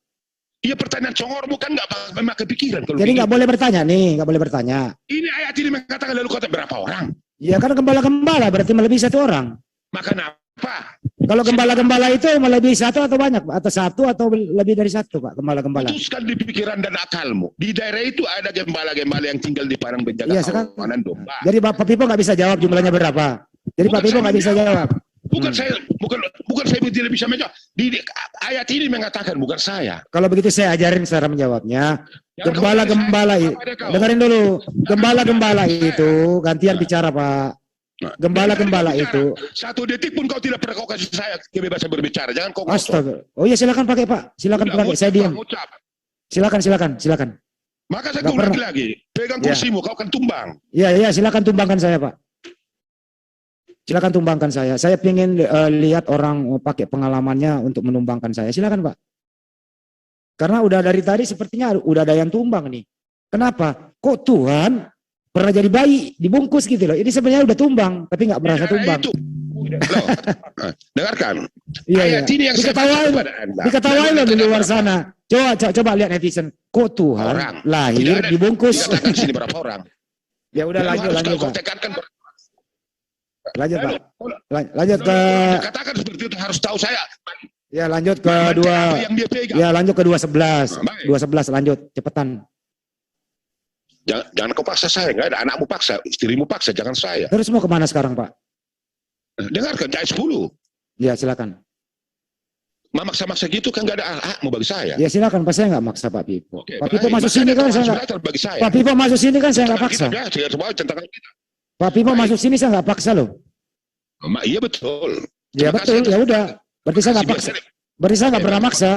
Iya, pertanyaan congormu kan nggak memakai pikiran. Kalau Jadi nggak begitu. boleh bertanya nih, nggak boleh bertanya. Ini ayat ini mengatakan lalu kata berapa orang. Ya kan gembala-gembala berarti melebihi satu orang. Maka apa? Kalau gembala-gembala itu melebihi satu atau banyak, Pak? Atau satu atau lebih dari satu, Pak, gembala-gembala? Putuskan di pikiran dan akalmu. Di daerah itu ada gembala-gembala yang tinggal di padang menjaga Iya, sekarang- kawanan domba. Jadi Bapak Pipo nggak bisa jawab jumlahnya berapa. Jadi Bukan Pak Pipo saya nggak bisa menjawab. jawab. Bukan saya, bukan saya tidak bisa menjawab. Ayat ini mengatakan bukan saya. Kalau begitu saya ajarin cara menjawabnya. Jangan kau Gembala-gembala tanya itu, saya kepada kau. dengerin dulu. Gembala-gembala itu gantian bicara, Pak. Gembala-gembala Bicara. itu. Satu detik pun kau tidak pernah kau kasih saya kebebasan berbicara. Jangan kau kotor. Astaga. Oh iya silakan pakai, Pak. Silakan Udah, pakai. Saya ngucap, diam. ngucap. Silakan. Maka saya Nggak ulangi pernah. lagi. Pegang Ya. kursimu, kau akan tumbang. Iya, silakan tumbangkan saya, Pak. Silakan tumbangkan saya. Saya ingin lihat orang pakai pengalamannya untuk menumbangkan saya. Silakan, Pak. Karena udah dari tadi sepertinya udah ada yang tumbang nih. Kenapa? Kok Tuhan pernah jadi bayi dibungkus gitu loh. Ini sebenarnya udah tumbang tapi nggak merasa Daerah tumbang. Itu. Loh, dengarkan. Iya. Ayat ini yang saya Diketawain baca loh. kepada Anda. Diketawain loh di Lalu luar berapa sana. Coba lihat netizen. Kok Tuhan orang? lahir Tidak ada- dibungkus? Dikatakan di sini berapa orang. Ya udah Lalu lanjut harus Pak. kau tekankan. Lanjut Lalu, Pak. Lanjut ke katakan seperti itu harus tahu saya. ya lanjut ke Mantek dua. apa yang dia pegang. Ya lanjut ke 211. Nah, baik. 211 lanjut cepetan. Jangan kau paksa saya, nggak ada anakmu paksa, istrimu paksa, jangan saya. Terus mau kemana sekarang Pak? Dengarkan ayat 10. Ya silakan. Memaksa-maksa gitu kan nggak ada hakmu bagi saya. Ya silakan Pak, saya nggak maksa Pak Pipo. Oke, Pak Pipo baik. masuk Maka sini ada kan saya Tuhan nggak. sudah bagi saya. Pak Pipo masuk sini kan saya nggak Tentang paksa. kita, ya, semua tentang kita. Pak Pipo Baik. masuk sini saya nggak paksa loh. Iya betul. Ya Terima betul, kasih. ya udah. Berarti saya nggak paksa. Berarti saya nggak pernah maksa.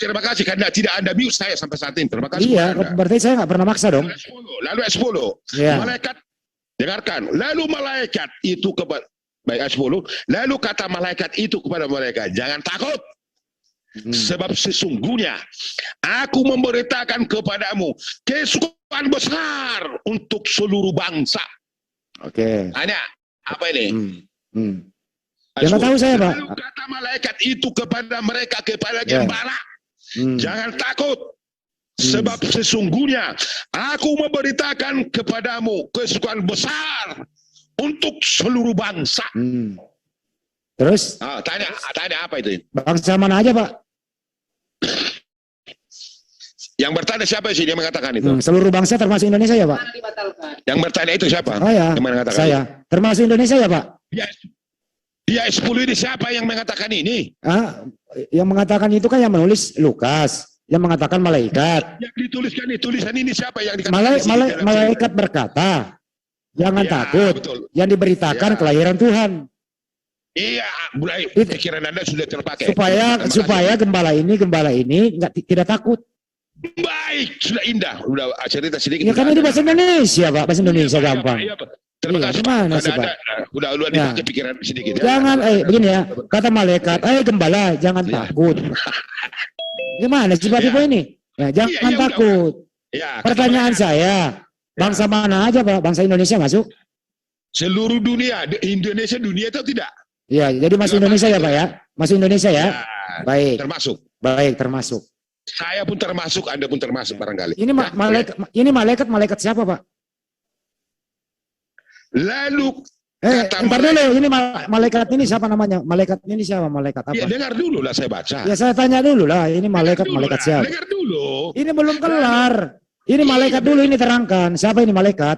Terima kasih karena tidak Anda mute saya sampai saat ini. Terima kasih. Iya, kepada Anda. berarti saya nggak pernah maksa dong. Lalu ayat 10. Ya. Malaikat, dengarkan. Lalu malaikat itu kepada, baik ayat 10. Lalu kata malaikat itu kepada mereka, jangan takut. Sebab sesungguhnya aku memberitakan kepadamu kesukaan besar untuk seluruh bangsa. Oke. Hanya apa ini? Ya nggak tahu saya Pak. Lalu kata malaikat itu kepada mereka, kepada Ya. gembala, Hmm. jangan takut. Sebab sesungguhnya aku memberitakan kepadamu kesukaan besar untuk seluruh bangsa. Terus Tanya apa itu? bangsa mana aja Pak? Yang bertanya siapa sih dia mengatakan itu? Seluruh bangsa termasuk Indonesia ya Pak? Yang bertanya itu siapa? Saya. Yang mengatakan Saya. Termasuk Indonesia ya Pak? Di ayat 10 ini siapa yang mengatakan ini? Yang mengatakan itu kan yang menulis Lukas. Yang mengatakan malaikat. Yang dituliskan ini, tulisan ini siapa yang dikatakan? di sini dalam Malaikat berkata, jangan Ya, takut. betul. Yang diberitakan Ya. kelahiran Tuhan. Iya, mulai Itu- pikiran Anda sudah terpakai. Supaya Terima kasih. gembala ini tidak takut. Baik, sudah indah. Udah cerita sedikit. Ya kan ini bahasa Indonesia Pak, bahasa Indonesia Iya, Pak, gampang. iya, Pak. Terima Iya, kasih. gimana Pak. sih, Pak? Udah Ya. dipakai pikiran sedikit. Ya. Jangan, begini ya, kata malaikat, gembala, jangan Ya. takut. Gimana sih Pak Ya. Pipo ini? Ya, jangan Iya, udah, takut. Ya, Pertanyaan saya, bangsa mana aja Pak? Bangsa Indonesia masuk? seluruh dunia, Indonesia dunia itu tidak? Ya, jadi masuk Indonesia ya Pak ya? Masuk Indonesia ya? Ya, Baik, termasuk. baik termasuk. Saya pun termasuk, Anda pun termasuk barangkali. Ini malaikat siapa Pak? Lalu Kata Ntar dulu, ini malaikat ini siapa namanya? Malaikat ini siapa? Malaikat apa? Ya dengar dulu lah saya baca. Ya saya tanya dulu lah, ini Dengar malaikat dulu lah, siapa? Dengar dulu. Ini belum kelar. Ini malaikat dulu, ini terangkan. Siapa ini malaikat?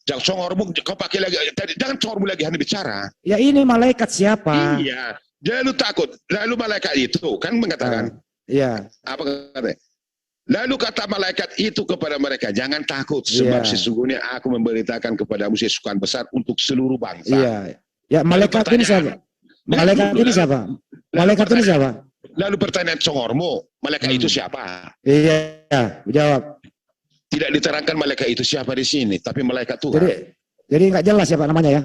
Jangan songormu, kau pakai lagi. Jangan songormu lagi hanya bicara. Ya ini malaikat siapa? Iya. Lalu takut. Lalu malaikat itu kan mengatakan. Iya. Apa katanya? Lalu kata malaikat itu kepada mereka, jangan takut sebab Iya. sesungguhnya aku memberitakan kepadamu sesuatu besar untuk seluruh bangsa. Iya. Ya malaikat ini siapa? Malaikat ini siapa? Malaikat ini siapa? Lalu pertanyaan songormu, malaikat itu siapa? Iya, jawab. Tidak diterangkan malaikat itu siapa di sini, tapi malaikat Tuhan. Jadi nggak jelas siapa namanya ya?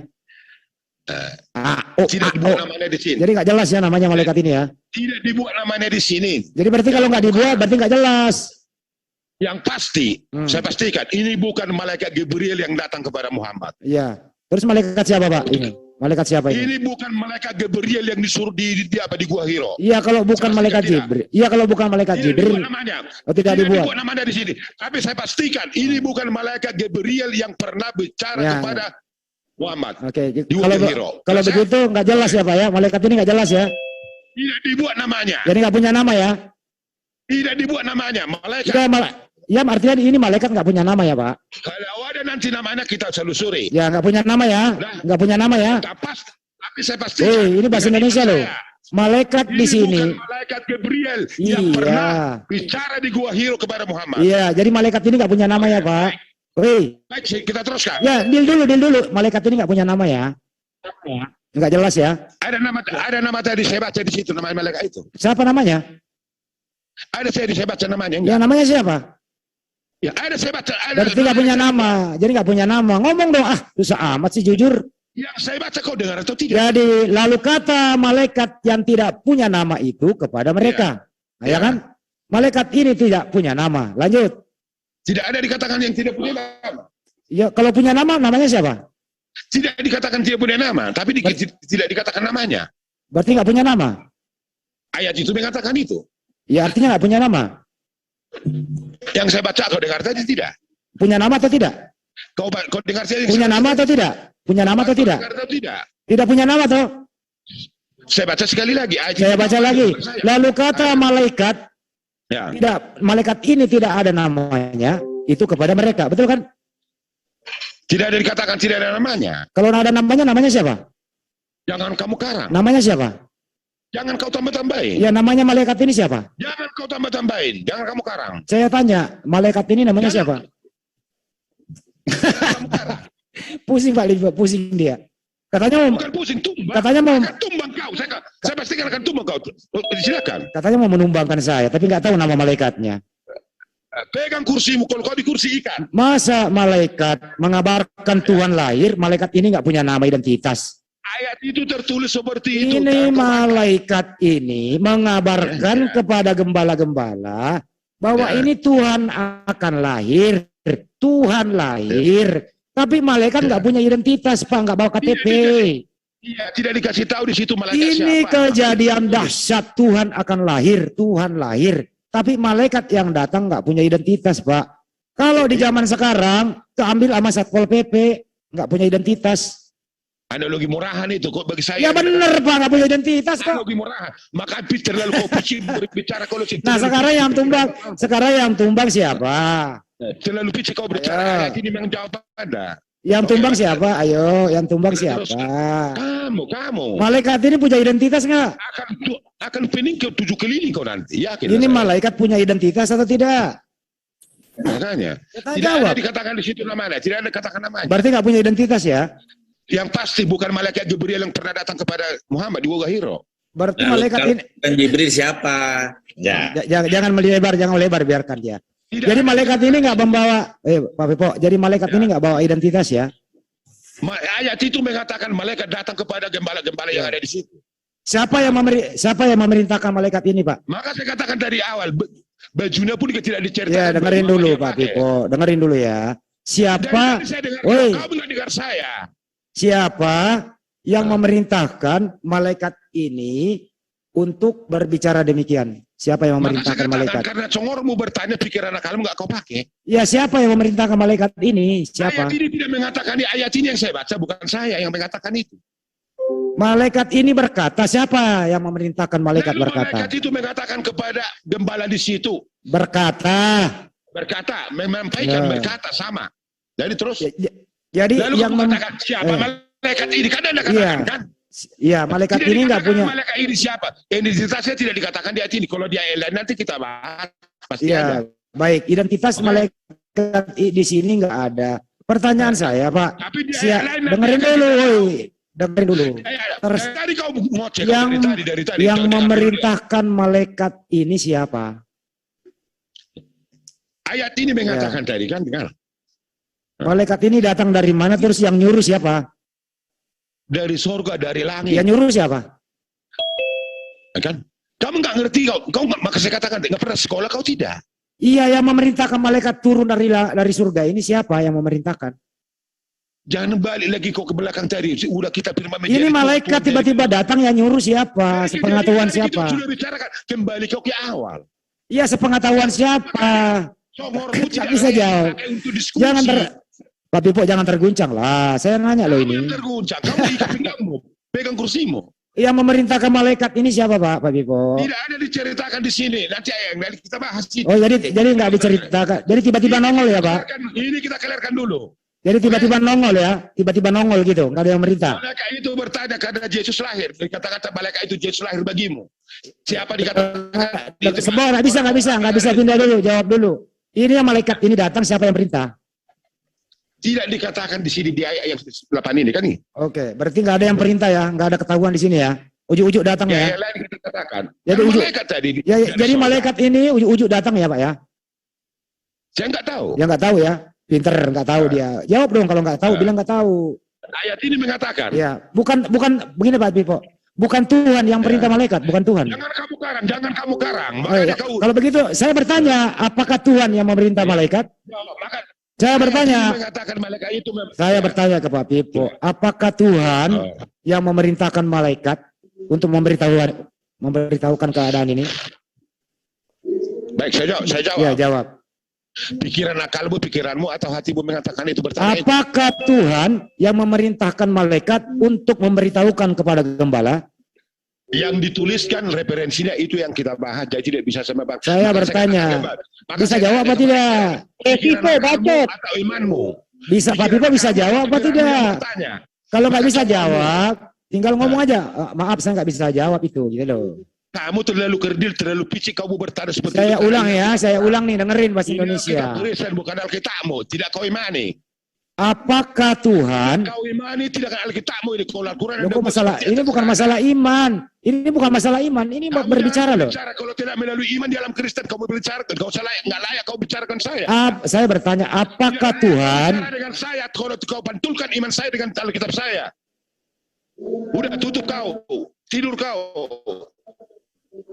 Tidak dibuat namanya di sini. Jadi nggak jelas ya namanya malaikat ini ya? Tidak dibuat namanya di sini. Jadi berarti kalau nggak dibuat berarti nggak jelas. Yang pasti, saya pastikan ini bukan malaikat Gabriel yang datang kepada Muhammad. Iya. Terus malaikat siapa Pak ini? Malaikat siapa ini? Ini bukan malaikat Gabriel yang disuruh di Gua Hiro. Iya kalau bukan Saya malaikat pastikan Jibril. Iya kalau bukan malaikat Tidak Jibril. dibuat namanya. Oh, tidak dibuat. namanya di sini. Tapi saya pastikan ini bukan malaikat Gabriel yang pernah bicara Ya, kepada Muhammad. Oke. Di Kalau Hiro. kalau begitu nggak jelas ya Pak ya? Malaikat ini nggak jelas ya? Tidak dibuat namanya. Jadi nggak punya nama ya? Tidak dibuat namanya. Malaikat. Ya artinya ini malaikat nggak punya nama ya Pak? Kalau ada nanti namanya kita selusuri. Ya nggak punya nama ya? Nggak punya nama ya? Tapi saya pastikan. Ini bahasa Indonesia loh. Malaikat di sini. Bukan malaikat Gabriel yang Iya. pernah bicara di Gua Hiro kepada Muhammad. Iya, jadi malaikat ini nggak punya nama ya Pak? Woi, Baik, kita teruskan. ya deal dulu. Malaikat ini nggak punya nama ya? Nggak jelas ya? Ada nama tadi saya baca di situ nama malaikat itu. Siapa namanya? Ada saya baca namanya enggak? Ya namanya siapa? Ya, ada saya baca. Ada Berarti nggak punya nama. Jadi nggak punya nama. Ngomong dong. Susah amat sih jujur. Yang saya baca kau dengar atau tidak? Jadi lalu kata malaikat yang tidak punya nama itu kepada mereka. Nah, ya kan? Malaikat ini tidak punya nama. Lanjut. Tidak ada dikatakan yang tidak punya nama. Ya kalau punya nama namanya siapa? Tidak dikatakan tidak punya nama, tapi tidak dikatakan namanya. Berarti nggak punya nama. Ayat itu mengatakan itu. Ya artinya nggak punya nama. Yang saya baca kau dengar tadi tidak? Punya nama atau tidak? Kau dengar saya Punya nama atau tidak? Punya nama atau tidak? Dengar atau tidak? Tidak punya nama toh? Saya baca sekali lagi. Saya baca lagi. Lalu kata malaikat, Ya. malaikat ini tidak ada namanya, itu kepada mereka. Betul kan? Tidak ada dikatakan tidak ada namanya. Kalau ada namanya siapa? Jangan kamu karang. Namanya siapa? Jangan kau tambah-tambahin. Ya namanya malaikat ini siapa? Jangan kau tambah-tambahin. Jangan kamu karang. Saya tanya, malaikat ini namanya siapa? Kamu karang. Pusing Pak Liva, pusing dia. Katanya mau, Bukan pusing, tumbang. Katanya mau- Akan tumbang kau. Saya pastikan akan tumbang kau. Silakan. katanya mau menumbangkan saya, tapi nggak tahu nama malaikatnya. Pegang kursimu. Kalau kau di kursi ikan. Masa malaikat mengabarkan Tuhan lahir, malaikat ini nggak punya nama identitas. Ayat itu tertulis seperti itu. Ini Kan? malaikat ini mengabarkan kepada gembala-gembala bahwa ini Tuhan akan lahir, Tuhan lahir. Tapi malaikat nggak punya identitas, Pak, nggak bawa KTP. Iya, tidak dikasih tahu di situ malaikat Ini siapa. kejadian dahsyat, Tuhan akan lahir, Tuhan lahir. Tapi malaikat yang datang nggak punya identitas, Pak. Kalau di zaman sekarang, keambil sama Satpol PP, nggak punya identitas. Analogi murahan itu kok bagi saya. Ya bener Pak, nggak punya identitas kok. Analogi murahan. Maka terlalu kau pusing berbicara kalau situ. Nah sekarang yang tumbang siapa? Terlalu pisik kau Ayo. berbicara. Ayat ini memang jawaban Anda. Yang tumbang siapa? Ayo, yang tumbang siapa? Kamu. Malaikat ini punya identitas nggak? Akan pening ke 7 keliling kau nanti. Yakin. Ini malaikat punya identitas atau tidak? Makanya. Kita Tidak jawab. ada dikatakan di situ namanya. Tidak ada katakan namanya. Berarti nggak punya identitas ya? Yang pasti bukan malaikat Gabriel yang pernah datang kepada Muhammad di Gua Hiro. Berarti Nah, malaikat kalau ini bukan Jibril siapa? Ya. jangan melebar biarkan dia. Tidak Jadi ada malaikat ini nggak membawa, Pak Pipo. Jadi malaikat ini nggak bawa identitas ya? Ayat itu mengatakan malaikat datang kepada gembala-gembala yang ada di situ. Siapa yang memerintahkan malaikat ini, Pak? Maka saya katakan dari awal, bajunya pun tidak diceritakan. Ya, dengerin dulu Dia Pak pakai. Pipo, dengerin dulu ya. Dari Siapa? tadi saya dengar, Woi. kau nggak dengar saya. Siapa yang memerintahkan malaikat ini untuk berbicara demikian? Siapa yang Maka saya memerintahkan katakan, malaikat? karena congormu bertanya pikiran akalmu nggak kau pakai. Ya, siapa yang memerintahkan malaikat ini? Siapa? Ayat ini tidak mengatakan, di ayat ini yang saya baca, bukan saya yang mengatakan itu. Malaikat ini berkata, siapa yang memerintahkan malaikat Lalu berkata? malaikat itu mengatakan kepada gembala di situ, Berkata. menyampaikan, Ya. berkata sama. Jadi terus, Jadi lalu yang kamu katakan siapa malaikat ini? Kan Anda katakan Iya. kan? ya malaikat Tidak ini nggak dikatakan punya. malaikat ini siapa? Identitasnya tidak dikatakan di ayat ini. Kalau di ayat lain nanti kita bahas, pasti ada. Iya, baik. Identitas malaikat di sini nggak ada. Pertanyaan saya, Pak. Tapi di ayat lain nanti Dengerin akan dulu, kita bahas. woi. Dengerin dulu. Terus Dari tadi kau ngoceh yang dari tadi. yang memerintahkan malaikat ini siapa? Ayat ini mengatakan tadi kan, dengar. Malaikat ini datang dari mana? Terus yang nyuruh siapa? Dari surga, dari langit. Yang nyuruh siapa? Kan? Kamu nggak ngerti kau nggak, maka saya katakan nggak pernah sekolah kau tidak. Iya, yang memerintahkan malaikat turun dari surga ini siapa yang memerintahkan? Jangan balik lagi kau ke belakang tadi. Udah kita firman Ini malaikat tiba-tiba datang, yang nyuruh siapa? Sepengetahuan siapa? Kita sudah bicarakan kembali kau ke awal. Iya, sepengetahuan siapa? Songormu Nggak bisa jawab. untuk diskusi. Jangan Pak Pipo, jangan terguncang lah. Saya nanya loh Kamu yang ini. terguncang. Kamu ikat pinggangmu, pegang kursimu. Yang memerintahkan malaikat ini siapa, Pak Pipo? Tidak ada diceritakan di sini. Nanti yang nanti kita bahas ini. Oh, jadi nggak diceritakan. Jadi tiba-tiba nongol ya, Pak? Ini kita kelarkan dulu. Jadi tiba-tiba nongol ya? Tiba-tiba nongol gitu, nggak ada yang merintah. Malaikat itu bertanya karena Yesus lahir. Kata-kata malaikat itu Yesus lahir bagimu. Siapa dikatakan? Sebuah nggak bisa pindah dulu, jawab dulu. Ini yang malaikat ini datang, siapa yang perintah? Tidak dikatakan di sini di ayat yang 8 ini kan nih. Oke, berarti nggak ada yang perintah ya, nggak ada ketahuan di sini ya. Ujuk-ujuk datang Ya, ya. yang lain kita katakan. Jadi Kan ujuk- malaikat tadi. Ya, dari jadi sorga. malaikat ini ujuk-ujuk datang ya, Pak ya? Saya nggak tahu. Ya nggak tahu ya. Pinter, nggak tahu dia. Jawab dong kalau nggak tahu, bilang nggak tahu. Ayat ini mengatakan. Ya, bukan begini Pak Pipo. Bukan Tuhan yang perintah malaikat, bukan Tuhan. Jangan kamu karang, jangan kamu karang. Oh, iya. Makanya kau. Kalau begitu, saya bertanya, apakah Tuhan yang memerintah malaikat? Maka, Saya ayat bertanya, ini mengatakan malaikat itu. saya bertanya ke Pak Pipo, apakah Tuhan yang memerintahkan malaikat untuk memberitahukan keadaan ini? Baik, saya jawab. Ya, jawab. Pikiran akalmu, pikiranmu atau hatimu mengatakan itu bertanya. Apakah Tuhan yang memerintahkan malaikat untuk memberitahukan kepada gembala? Yang dituliskan referensinya itu yang kita bahas, jadi tidak bisa sama bang. Saya Maka bertanya. maka Bisa saya jawab tanya apa tidak? pikiran Pipo, akalmu bacot. atau imanmu. Bisa Pak Pipo bisa jawab apa tidak? Bertanya. Kalau nggak bisa jawab, tinggal ngomong aja. Maaf, saya nggak bisa jawab itu, gitu loh. Kamu terlalu kerdil, terlalu picik, kamu bertanya seperti Saya itu. ulang ya, saya ulang nih, dengerin bahasa Ini Indonesia. Alkitab tulisan, bukan Alkitabmu, tidak kau imani. Apakah Tuhan? Kau imani tidak Alkitabmu ini, kalau Al-Quran. Loh, Anda kok buat masalah? seperti Ini itu. bukan masalah iman. Ini bukan masalah iman. Ini Kamu berbicara jangan loh. bicara, kalau tidak melalui iman di alam Kristen, kamu berbicara, kau salah, nggak layak kau bicarakan saya. Saya bertanya, apakah Tidak layak Tuhan? bicara dengan saya, kalau kau pantulkan iman saya dengan Alkitab saya. Udah tutup kau, tidur kau.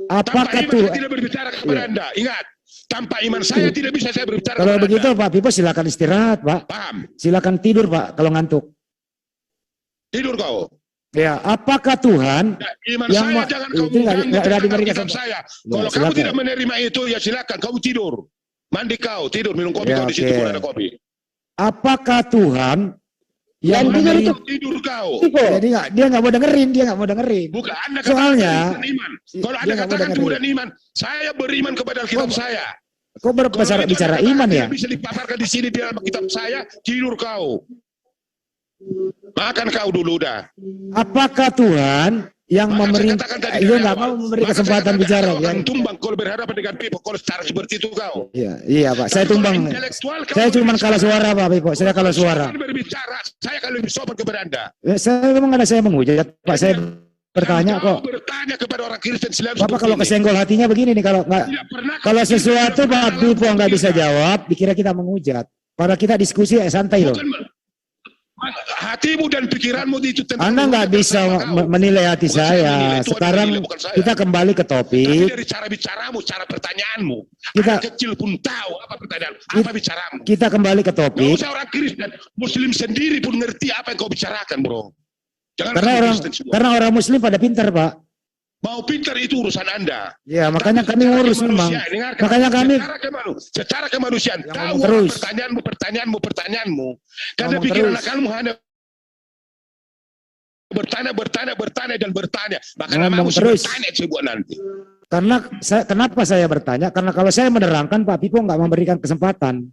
Tanpa Apakah iman Tuhan? saya tidak berbicara kepada Iya. Anda. Ingat, tanpa iman saya tidak bisa saya berbicara Kalau kepada begitu Anda. Pak Pipo silakan istirahat Pak. Paham? Silakan tidur Pak kalau ngantuk. Tidur kau. Ya, apakah Tuhan? Nah, iman Yang saya ma- jangan itu kau nggak- ganggu nggak tentang diberi Alkitab kesempatan. saya. Ya, Kalau kamu silakan. tidak menerima itu, ya silakan. Kamu tidur. Mandi kau, tidur, minum kopi Ya, kau di situ, oke. kalau ada kopi. Apakah Tuhan yang Kalau memberi- kamu tidur kau. Jadi dia nggak mau dengerin, dia nggak mau dengerin. Bukan, Anda Soalnya, katakan iman. Kalau dia Anda nggak mau katakan dengerin. kemudian iman, saya beriman kepada Alkitab saya. Kok Kalau itu bicara Anda iman katakan ya? tidak bisa dipaparkan di sini di dalam kitab saya, tidur kau. Makan kau dulu dah. Apakah Tuhan yang Maka saya memerintah? katakan tadi Dia dari nggak awal. mau memberi Maka saya kesempatan katakan bicara. kau akan Yang, tumbang kalau berhadapan dengan people. Kalau cara seperti itu kau. iya Pak, saya Tapi kalau tumbang. intelektual, kau Saya cuma berbicara. kalah suara Pak Pipo. Saya kalah suara. Sopan berbicara, saya akan lebih sopan kepada Anda. Saya memang ada saya menghujat Pak. Saya bertanya Kau kok. bertanya kepada orang Kristen selalu Bapak seperti kalau ini. kesenggol hatinya begini nih kalau nggak Tidak pernah kau kalau berpikir sesuatu kepada Pak orang Pipo nggak bisa kita. jawab, dikira kita menghujat. Padahal kita diskusi santai loh. Bukan, hatimu dan pikiranmu itu tentang Anda nggak urusan bisa bersama kau. menilai hati Bukan saya menilai, saya. Tuhan Sekarang menilai, bukan saya. kita kembali ke Tapi topik. dari cara bicaramu, cara pertanyaanmu, Kita- anak kecil pun tahu apa pertanyaan, apa bicaramu. Kita kembali ke Gak topik. usah orang Kristen, Muslim sendiri pun ngerti apa yang kau bicarakan, bro. Jangan Karena orang Kristen semua. karena orang Muslim pada pintar Pak. Mau pintar itu urusan Anda. Ya, makanya kami Secara ngurus memang. kemanusiaan, dengarkan. Makanya kami Secara kemanusiaan, Yang tahu ngomong terus. pertanyaanmu. Karena Ngomong pikiran terus. akalmu hanya bertanya. Maka Ngomong namamu terus. bertanya sebuah nanti. kenapa saya bertanya? Karena kalau saya menerangkan, Pak Pipo nggak memberikan kesempatan.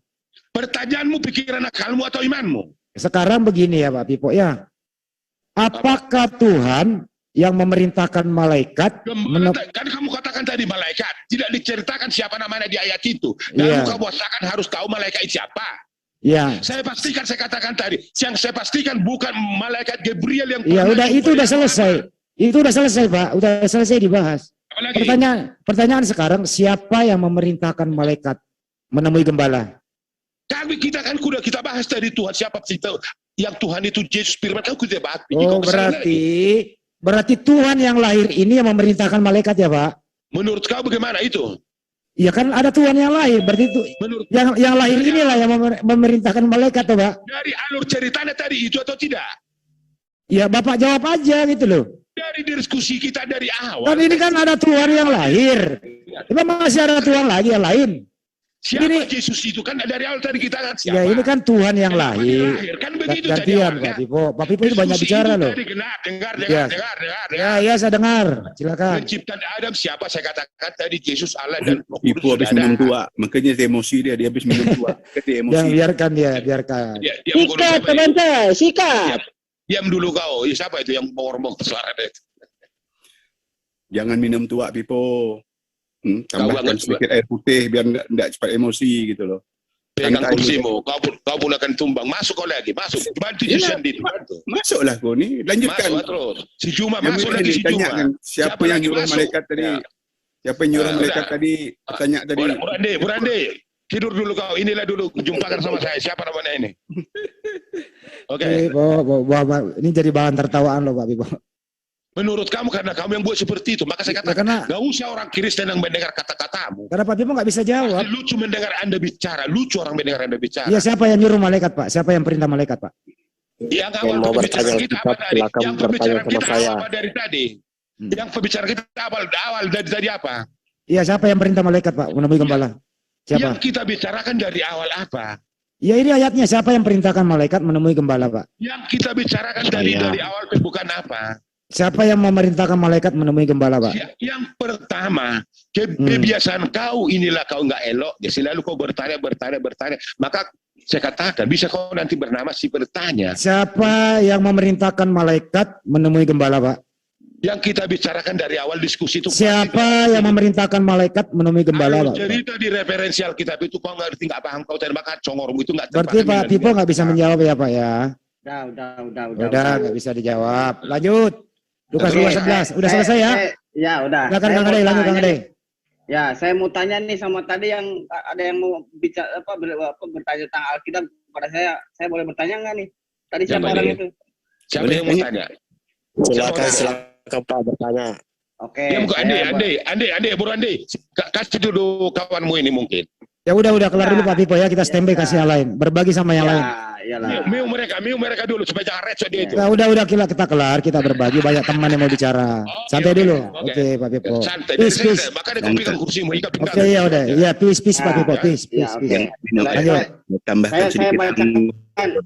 Pertanyaanmu pikiran akalmu atau imanmu? Sekarang begini ya Pak Pipo ya. Apakah Tuhan yang memerintahkan malaikat Kan kamu katakan tadi malaikat. Tidak diceritakan siapa namanya di ayat itu. Dan Iya. kamu katakan harus tahu malaikat siapa. Ya, Saya katakan tadi. Yang saya pastikan bukan malaikat Gabriel yang ya pernah udah jumpa itu udah dengan selesai. Muhammad. Itu udah selesai Pak, udah selesai dibahas. Apalagi? Pertanyaan sekarang, siapa yang memerintahkan malaikat menemui gembala? Kita bahas tadi Tuhan siapa kita yang Tuhan itu Yesus firman kan kita bahas. Oh, berarti Tuhan yang lahir ini yang memerintahkan malaikat ya Pak? Menurut kau bagaimana itu? Ya kan ada Tuhan yang lahir, berarti itu Menurut yang lahir inilah yang memerintahkan malaikat tuh Pak. dari alur ceritanya tadi itu atau tidak? Ya Bapak jawab aja gitu loh. Dari diskusi kita dari awal. Kan ini kan ada Tuhan yang lahir. Tapi masih ada Tuhan lagi yang lain. Siapa ini- Yesus itu kan dari awal tadi kita kan siapa? Ya ini kan Tuhan yang Kenapa dia lahir. Kan begitu tadi Gantian awalnya. Pak Pipo. Pak Pipo itu banyak Diskusi bicara itu loh. tadi, dengar. Ya. Ya saya dengar. Silakan. Penciptaan Adam siapa saya katakan tadi Yesus Allah dan Roh Ibu Kudus habis sudah minum ada. tua, makanya dia emosi dia habis minum tua. Dia emosi. Yang biarkan dia, biarkan. Dia mengurus Sikat, apa ini? teman-teman, sikat. Diam dulu kau. Siapa itu yang ngomong suara itu? Jangan minum tua, Pipo. Tambahkan Kau sedikit air putih biar enggak cepat emosi gitu loh. Pegang Santai kursimu, kau pun akan tumbang. Masuk kau lagi, masuk. Bantu Iya, Yesus sendiri. Bantu. Masuklah kau nih, lanjutkan. Masuk terus. Si Juma Yang masuk penting lagi si ditanya Juma. kan, siapa yang lagi nyuruh masuk? malaikat tadi? Ya. Siapa yang nyuruh Ya, malaikat udah. tadi? Tanya tadi. Burande. Tidur dulu kau. Inilah dulu. Jumpakan sama saya. Siapa namanya ini? Oke. Ini jadi bahan tertawaan loh Pak Pipo. Menurut kamu karena kamu yang buat seperti itu. Maka saya Ya, katakan, karena gak usah orang Kristen yang mendengar kata-katamu. Pak Pipo nggak bisa jawab. Pasti lucu mendengar Anda bicara. Lucu orang mendengar Anda bicara. Iya siapa yang nyuruh malaikat Pak? Siapa yang perintah malaikat Pak? Yang awal mau pembicaraan bertanya kita Ustaz, apa tadi? silakan Yang bertanya pembicaraan sama kita saya. apa dari tadi? Yang pembicaraan kita awal dari apa? Iya siapa yang perintah malaikat Pak menemui gembala? Siapa? Yang kita bicarakan dari awal apa? Ya ini ayatnya siapa yang perintahkan malaikat menemui gembala Pak? Yang kita bicarakan dari awal bukan apa? Siapa yang memerintahkan malaikat menemui gembala Pak? Yang pertama, kebiasaan kau inilah kau nggak elok. Ya selalu kau bertanya. Maka saya katakan bisa kau nanti bernama si bertanya. Siapa yang memerintahkan malaikat menemui gembala Pak? Yang kita bicarakan dari awal diskusi itu. Siapa yang memerintahkan malaikat menemui gembala Alur Pak? cerita di referensi Alkitab itu kau ngerti nggak paham kau maka congormu itu nggak Berarti Pak Pipo nggak bisa menjawab ya Pak ya? Udah. Nggak bisa dijawab. Lanjut. Lukas Terus. 2:11. Udah selesai ya? Ya, udah. Silakan Saya Kang mau Ade, lanjut Kang tanya Ade. nih. Ya, saya mau tanya nih sama tadi yang ada yang mau bicara bertanya tentang Alkitab kepada saya. Saya boleh bertanya nggak nih? Tadi siapa Boleh. orang itu? Siapa Boleh yang mau tanya. tanya? Silakan Pak bertanya. Oke. Ya bukan Ande, Bro Ande. Kasih dulu kawanmu ini mungkin. Ya udah kelar dulu Pak Pipo ya, kita standby Ya. kasih yang lain. Berbagi sama yang lain. Iyalah. Miu mereka dulu supaya jangan receh dia itu. Nah, udah kita kelar, kita berbagi, banyak teman yang mau bicara. Santai dulu. Oke Pak Pipo. Santai. Peace. Maka dia kopikan kursimu ikat pinggang. Oke ya udah. Ya peace Pak Pipo, Ya, peace. ya, oke. Minum air. Lanjut. Tambahkan Saya sedikit bacakan. anggur.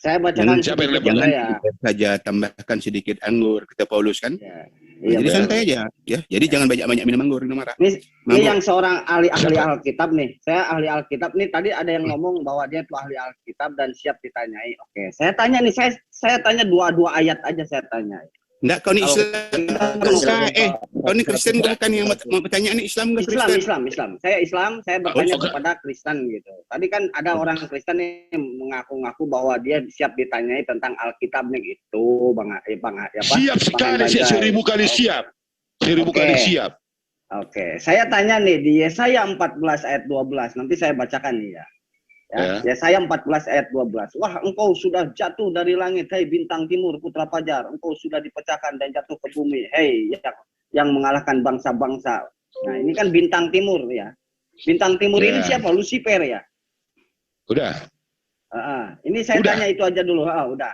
Saya bacakan Siapa yang sedikit lebar? ya. Saja tambahkan sedikit anggur, kata Paulus kan. Ya. Iya, Jadi benar. santai aja ya. Jadi jangan banyak-banyak minum anggur, minum marah. Ini Mabuk. yang seorang ahli Siapa? Alkitab nih. Saya ahli Alkitab nih. Tadi ada yang ngomong bahwa dia tuh ahli Alkitab dan siap ditanyai. Oke, saya tanya nih. Saya tanya dua ayat aja saya tanya. Enggak, kau ni Islam. Kau ni Kristen bukan yang mau bertanya ni Islam ke Kristen? Islam. Saya Islam. Saya bertanya oke. kepada Kristen gitu. Tadi kan ada orang Kristen yang mengaku-ngaku bahwa dia siap ditanyai tentang Alkitab nih gitu, Bang. Siap sekali, seribu kali siap. Seribu Oke. kali siap. Oke, saya tanya nih di Yesaya 14 ayat 12. Nanti saya bacakan nih ya. Yesaya 14 ayat 12. Wah, engkau sudah jatuh dari langit, hei bintang timur putra fajar. Engkau sudah dipecahkan dan jatuh ke bumi, hei yang mengalahkan bangsa-bangsa. Nah, ini kan bintang timur ya. Bintang timur Ya. ini siapa? Lucifer ya. Udah. Ini saya Udah. tanya itu aja dulu. Udah.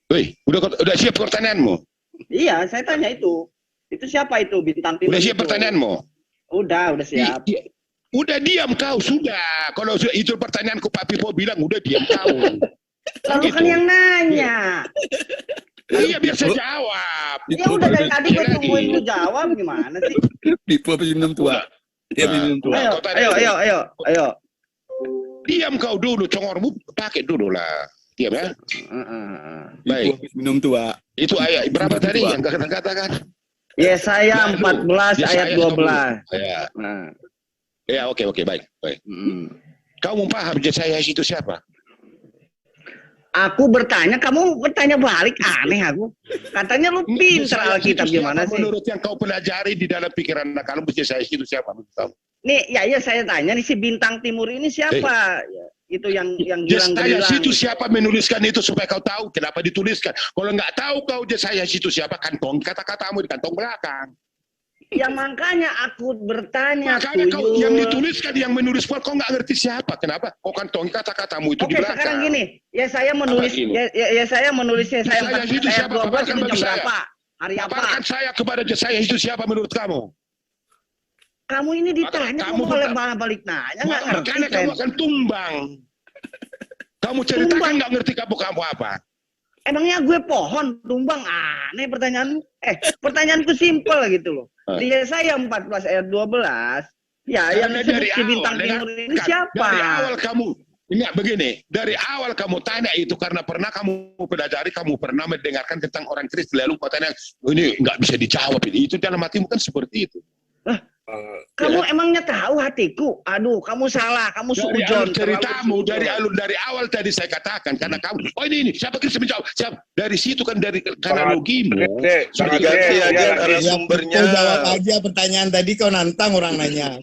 Woi, udah siap pertanyaanmu? Iya, saya tanya itu. Itu siapa itu bintang timur? Udah siap itu? pertanyaanmu? Udah siap. Udah diam kau sudah. Kalau itu pertanyaanku Pak Pipo bilang udah diam kau. Lalu kan yang nanya. Iya biar saya jawab. Ya udah dari tadi gue tungguin lu jawab gimana sih? Pipo minum tua. Dia minum tua. Ayo. Diam kau dulu, congormu pakai dulu lah. Diam ya. Baik. Minum tua. Itu ayat berapa tadi yang katakan? Yesaya 14 ayat 12. Ya. Nah. Ya, oke, baik. Kau mau paham Yesaya itu siapa? Aku bertanya, kamu bertanya balik, aneh aku. Katanya lu pintar Alkitab gimana sih? Menurut yang kau pelajari di dalam pikiran anak kamu, Yesaya itu siapa menurut kamu? Nih, ya saya tanya nih si bintang timur ini siapa? Ya, itu yang Yesaya gilang-gilang. itu siapa menuliskan itu supaya kau tahu kenapa dituliskan. Kalau nggak tahu kau Yesaya itu siapa, kantong kata-katamu di kantong belakang. Ya makanya aku bertanya. Makanya kau yang dituliskan, yang menulis kau nggak ngerti siapa. Kenapa? Kau kantongi kata-katamu itu di Oke, belakang. sekarang gini. Ya saya menulis saya menulisnya saya Yesaya itu ayat siapa? 12 Paparkan itu bagi jam saya. berapa? Hari apa? Paparkan saya kepada Yesaya itu siapa menurut kamu? Kamu ini ditanya, kamu boleh balik nanya, nggak ngerti. Makanya kamu akan tumbang. Kamu ceritakan nggak ngerti kamu apa? Emangnya gue pohon tumbang, aneh pertanyaan. Pertanyaanku simpel gitu loh. Di Yesaya 14 ayat 12, ya yang disebut si bintang timur ini siapa? Dari awal kamu, ingat begini, dari awal kamu tanya itu karena pernah kamu pelajari, kamu pernah mendengarkan tentang orang Kristen, lalu kau tanya, ini nggak bisa dijawab ini. Itu dalam hatimu kan seperti itu. Kamu emangnya tahu hatiku? Aduh, kamu salah, kamu suujon. Ceritamu dari awal tadi saya katakan karena kamu. Oh ini siapa Kristen menjawab? Siapa? Dari situ kan dari karena logimu. Diganti aja karena sumbernya. Jawab aja pertanyaan tadi kau nantang orang nanya.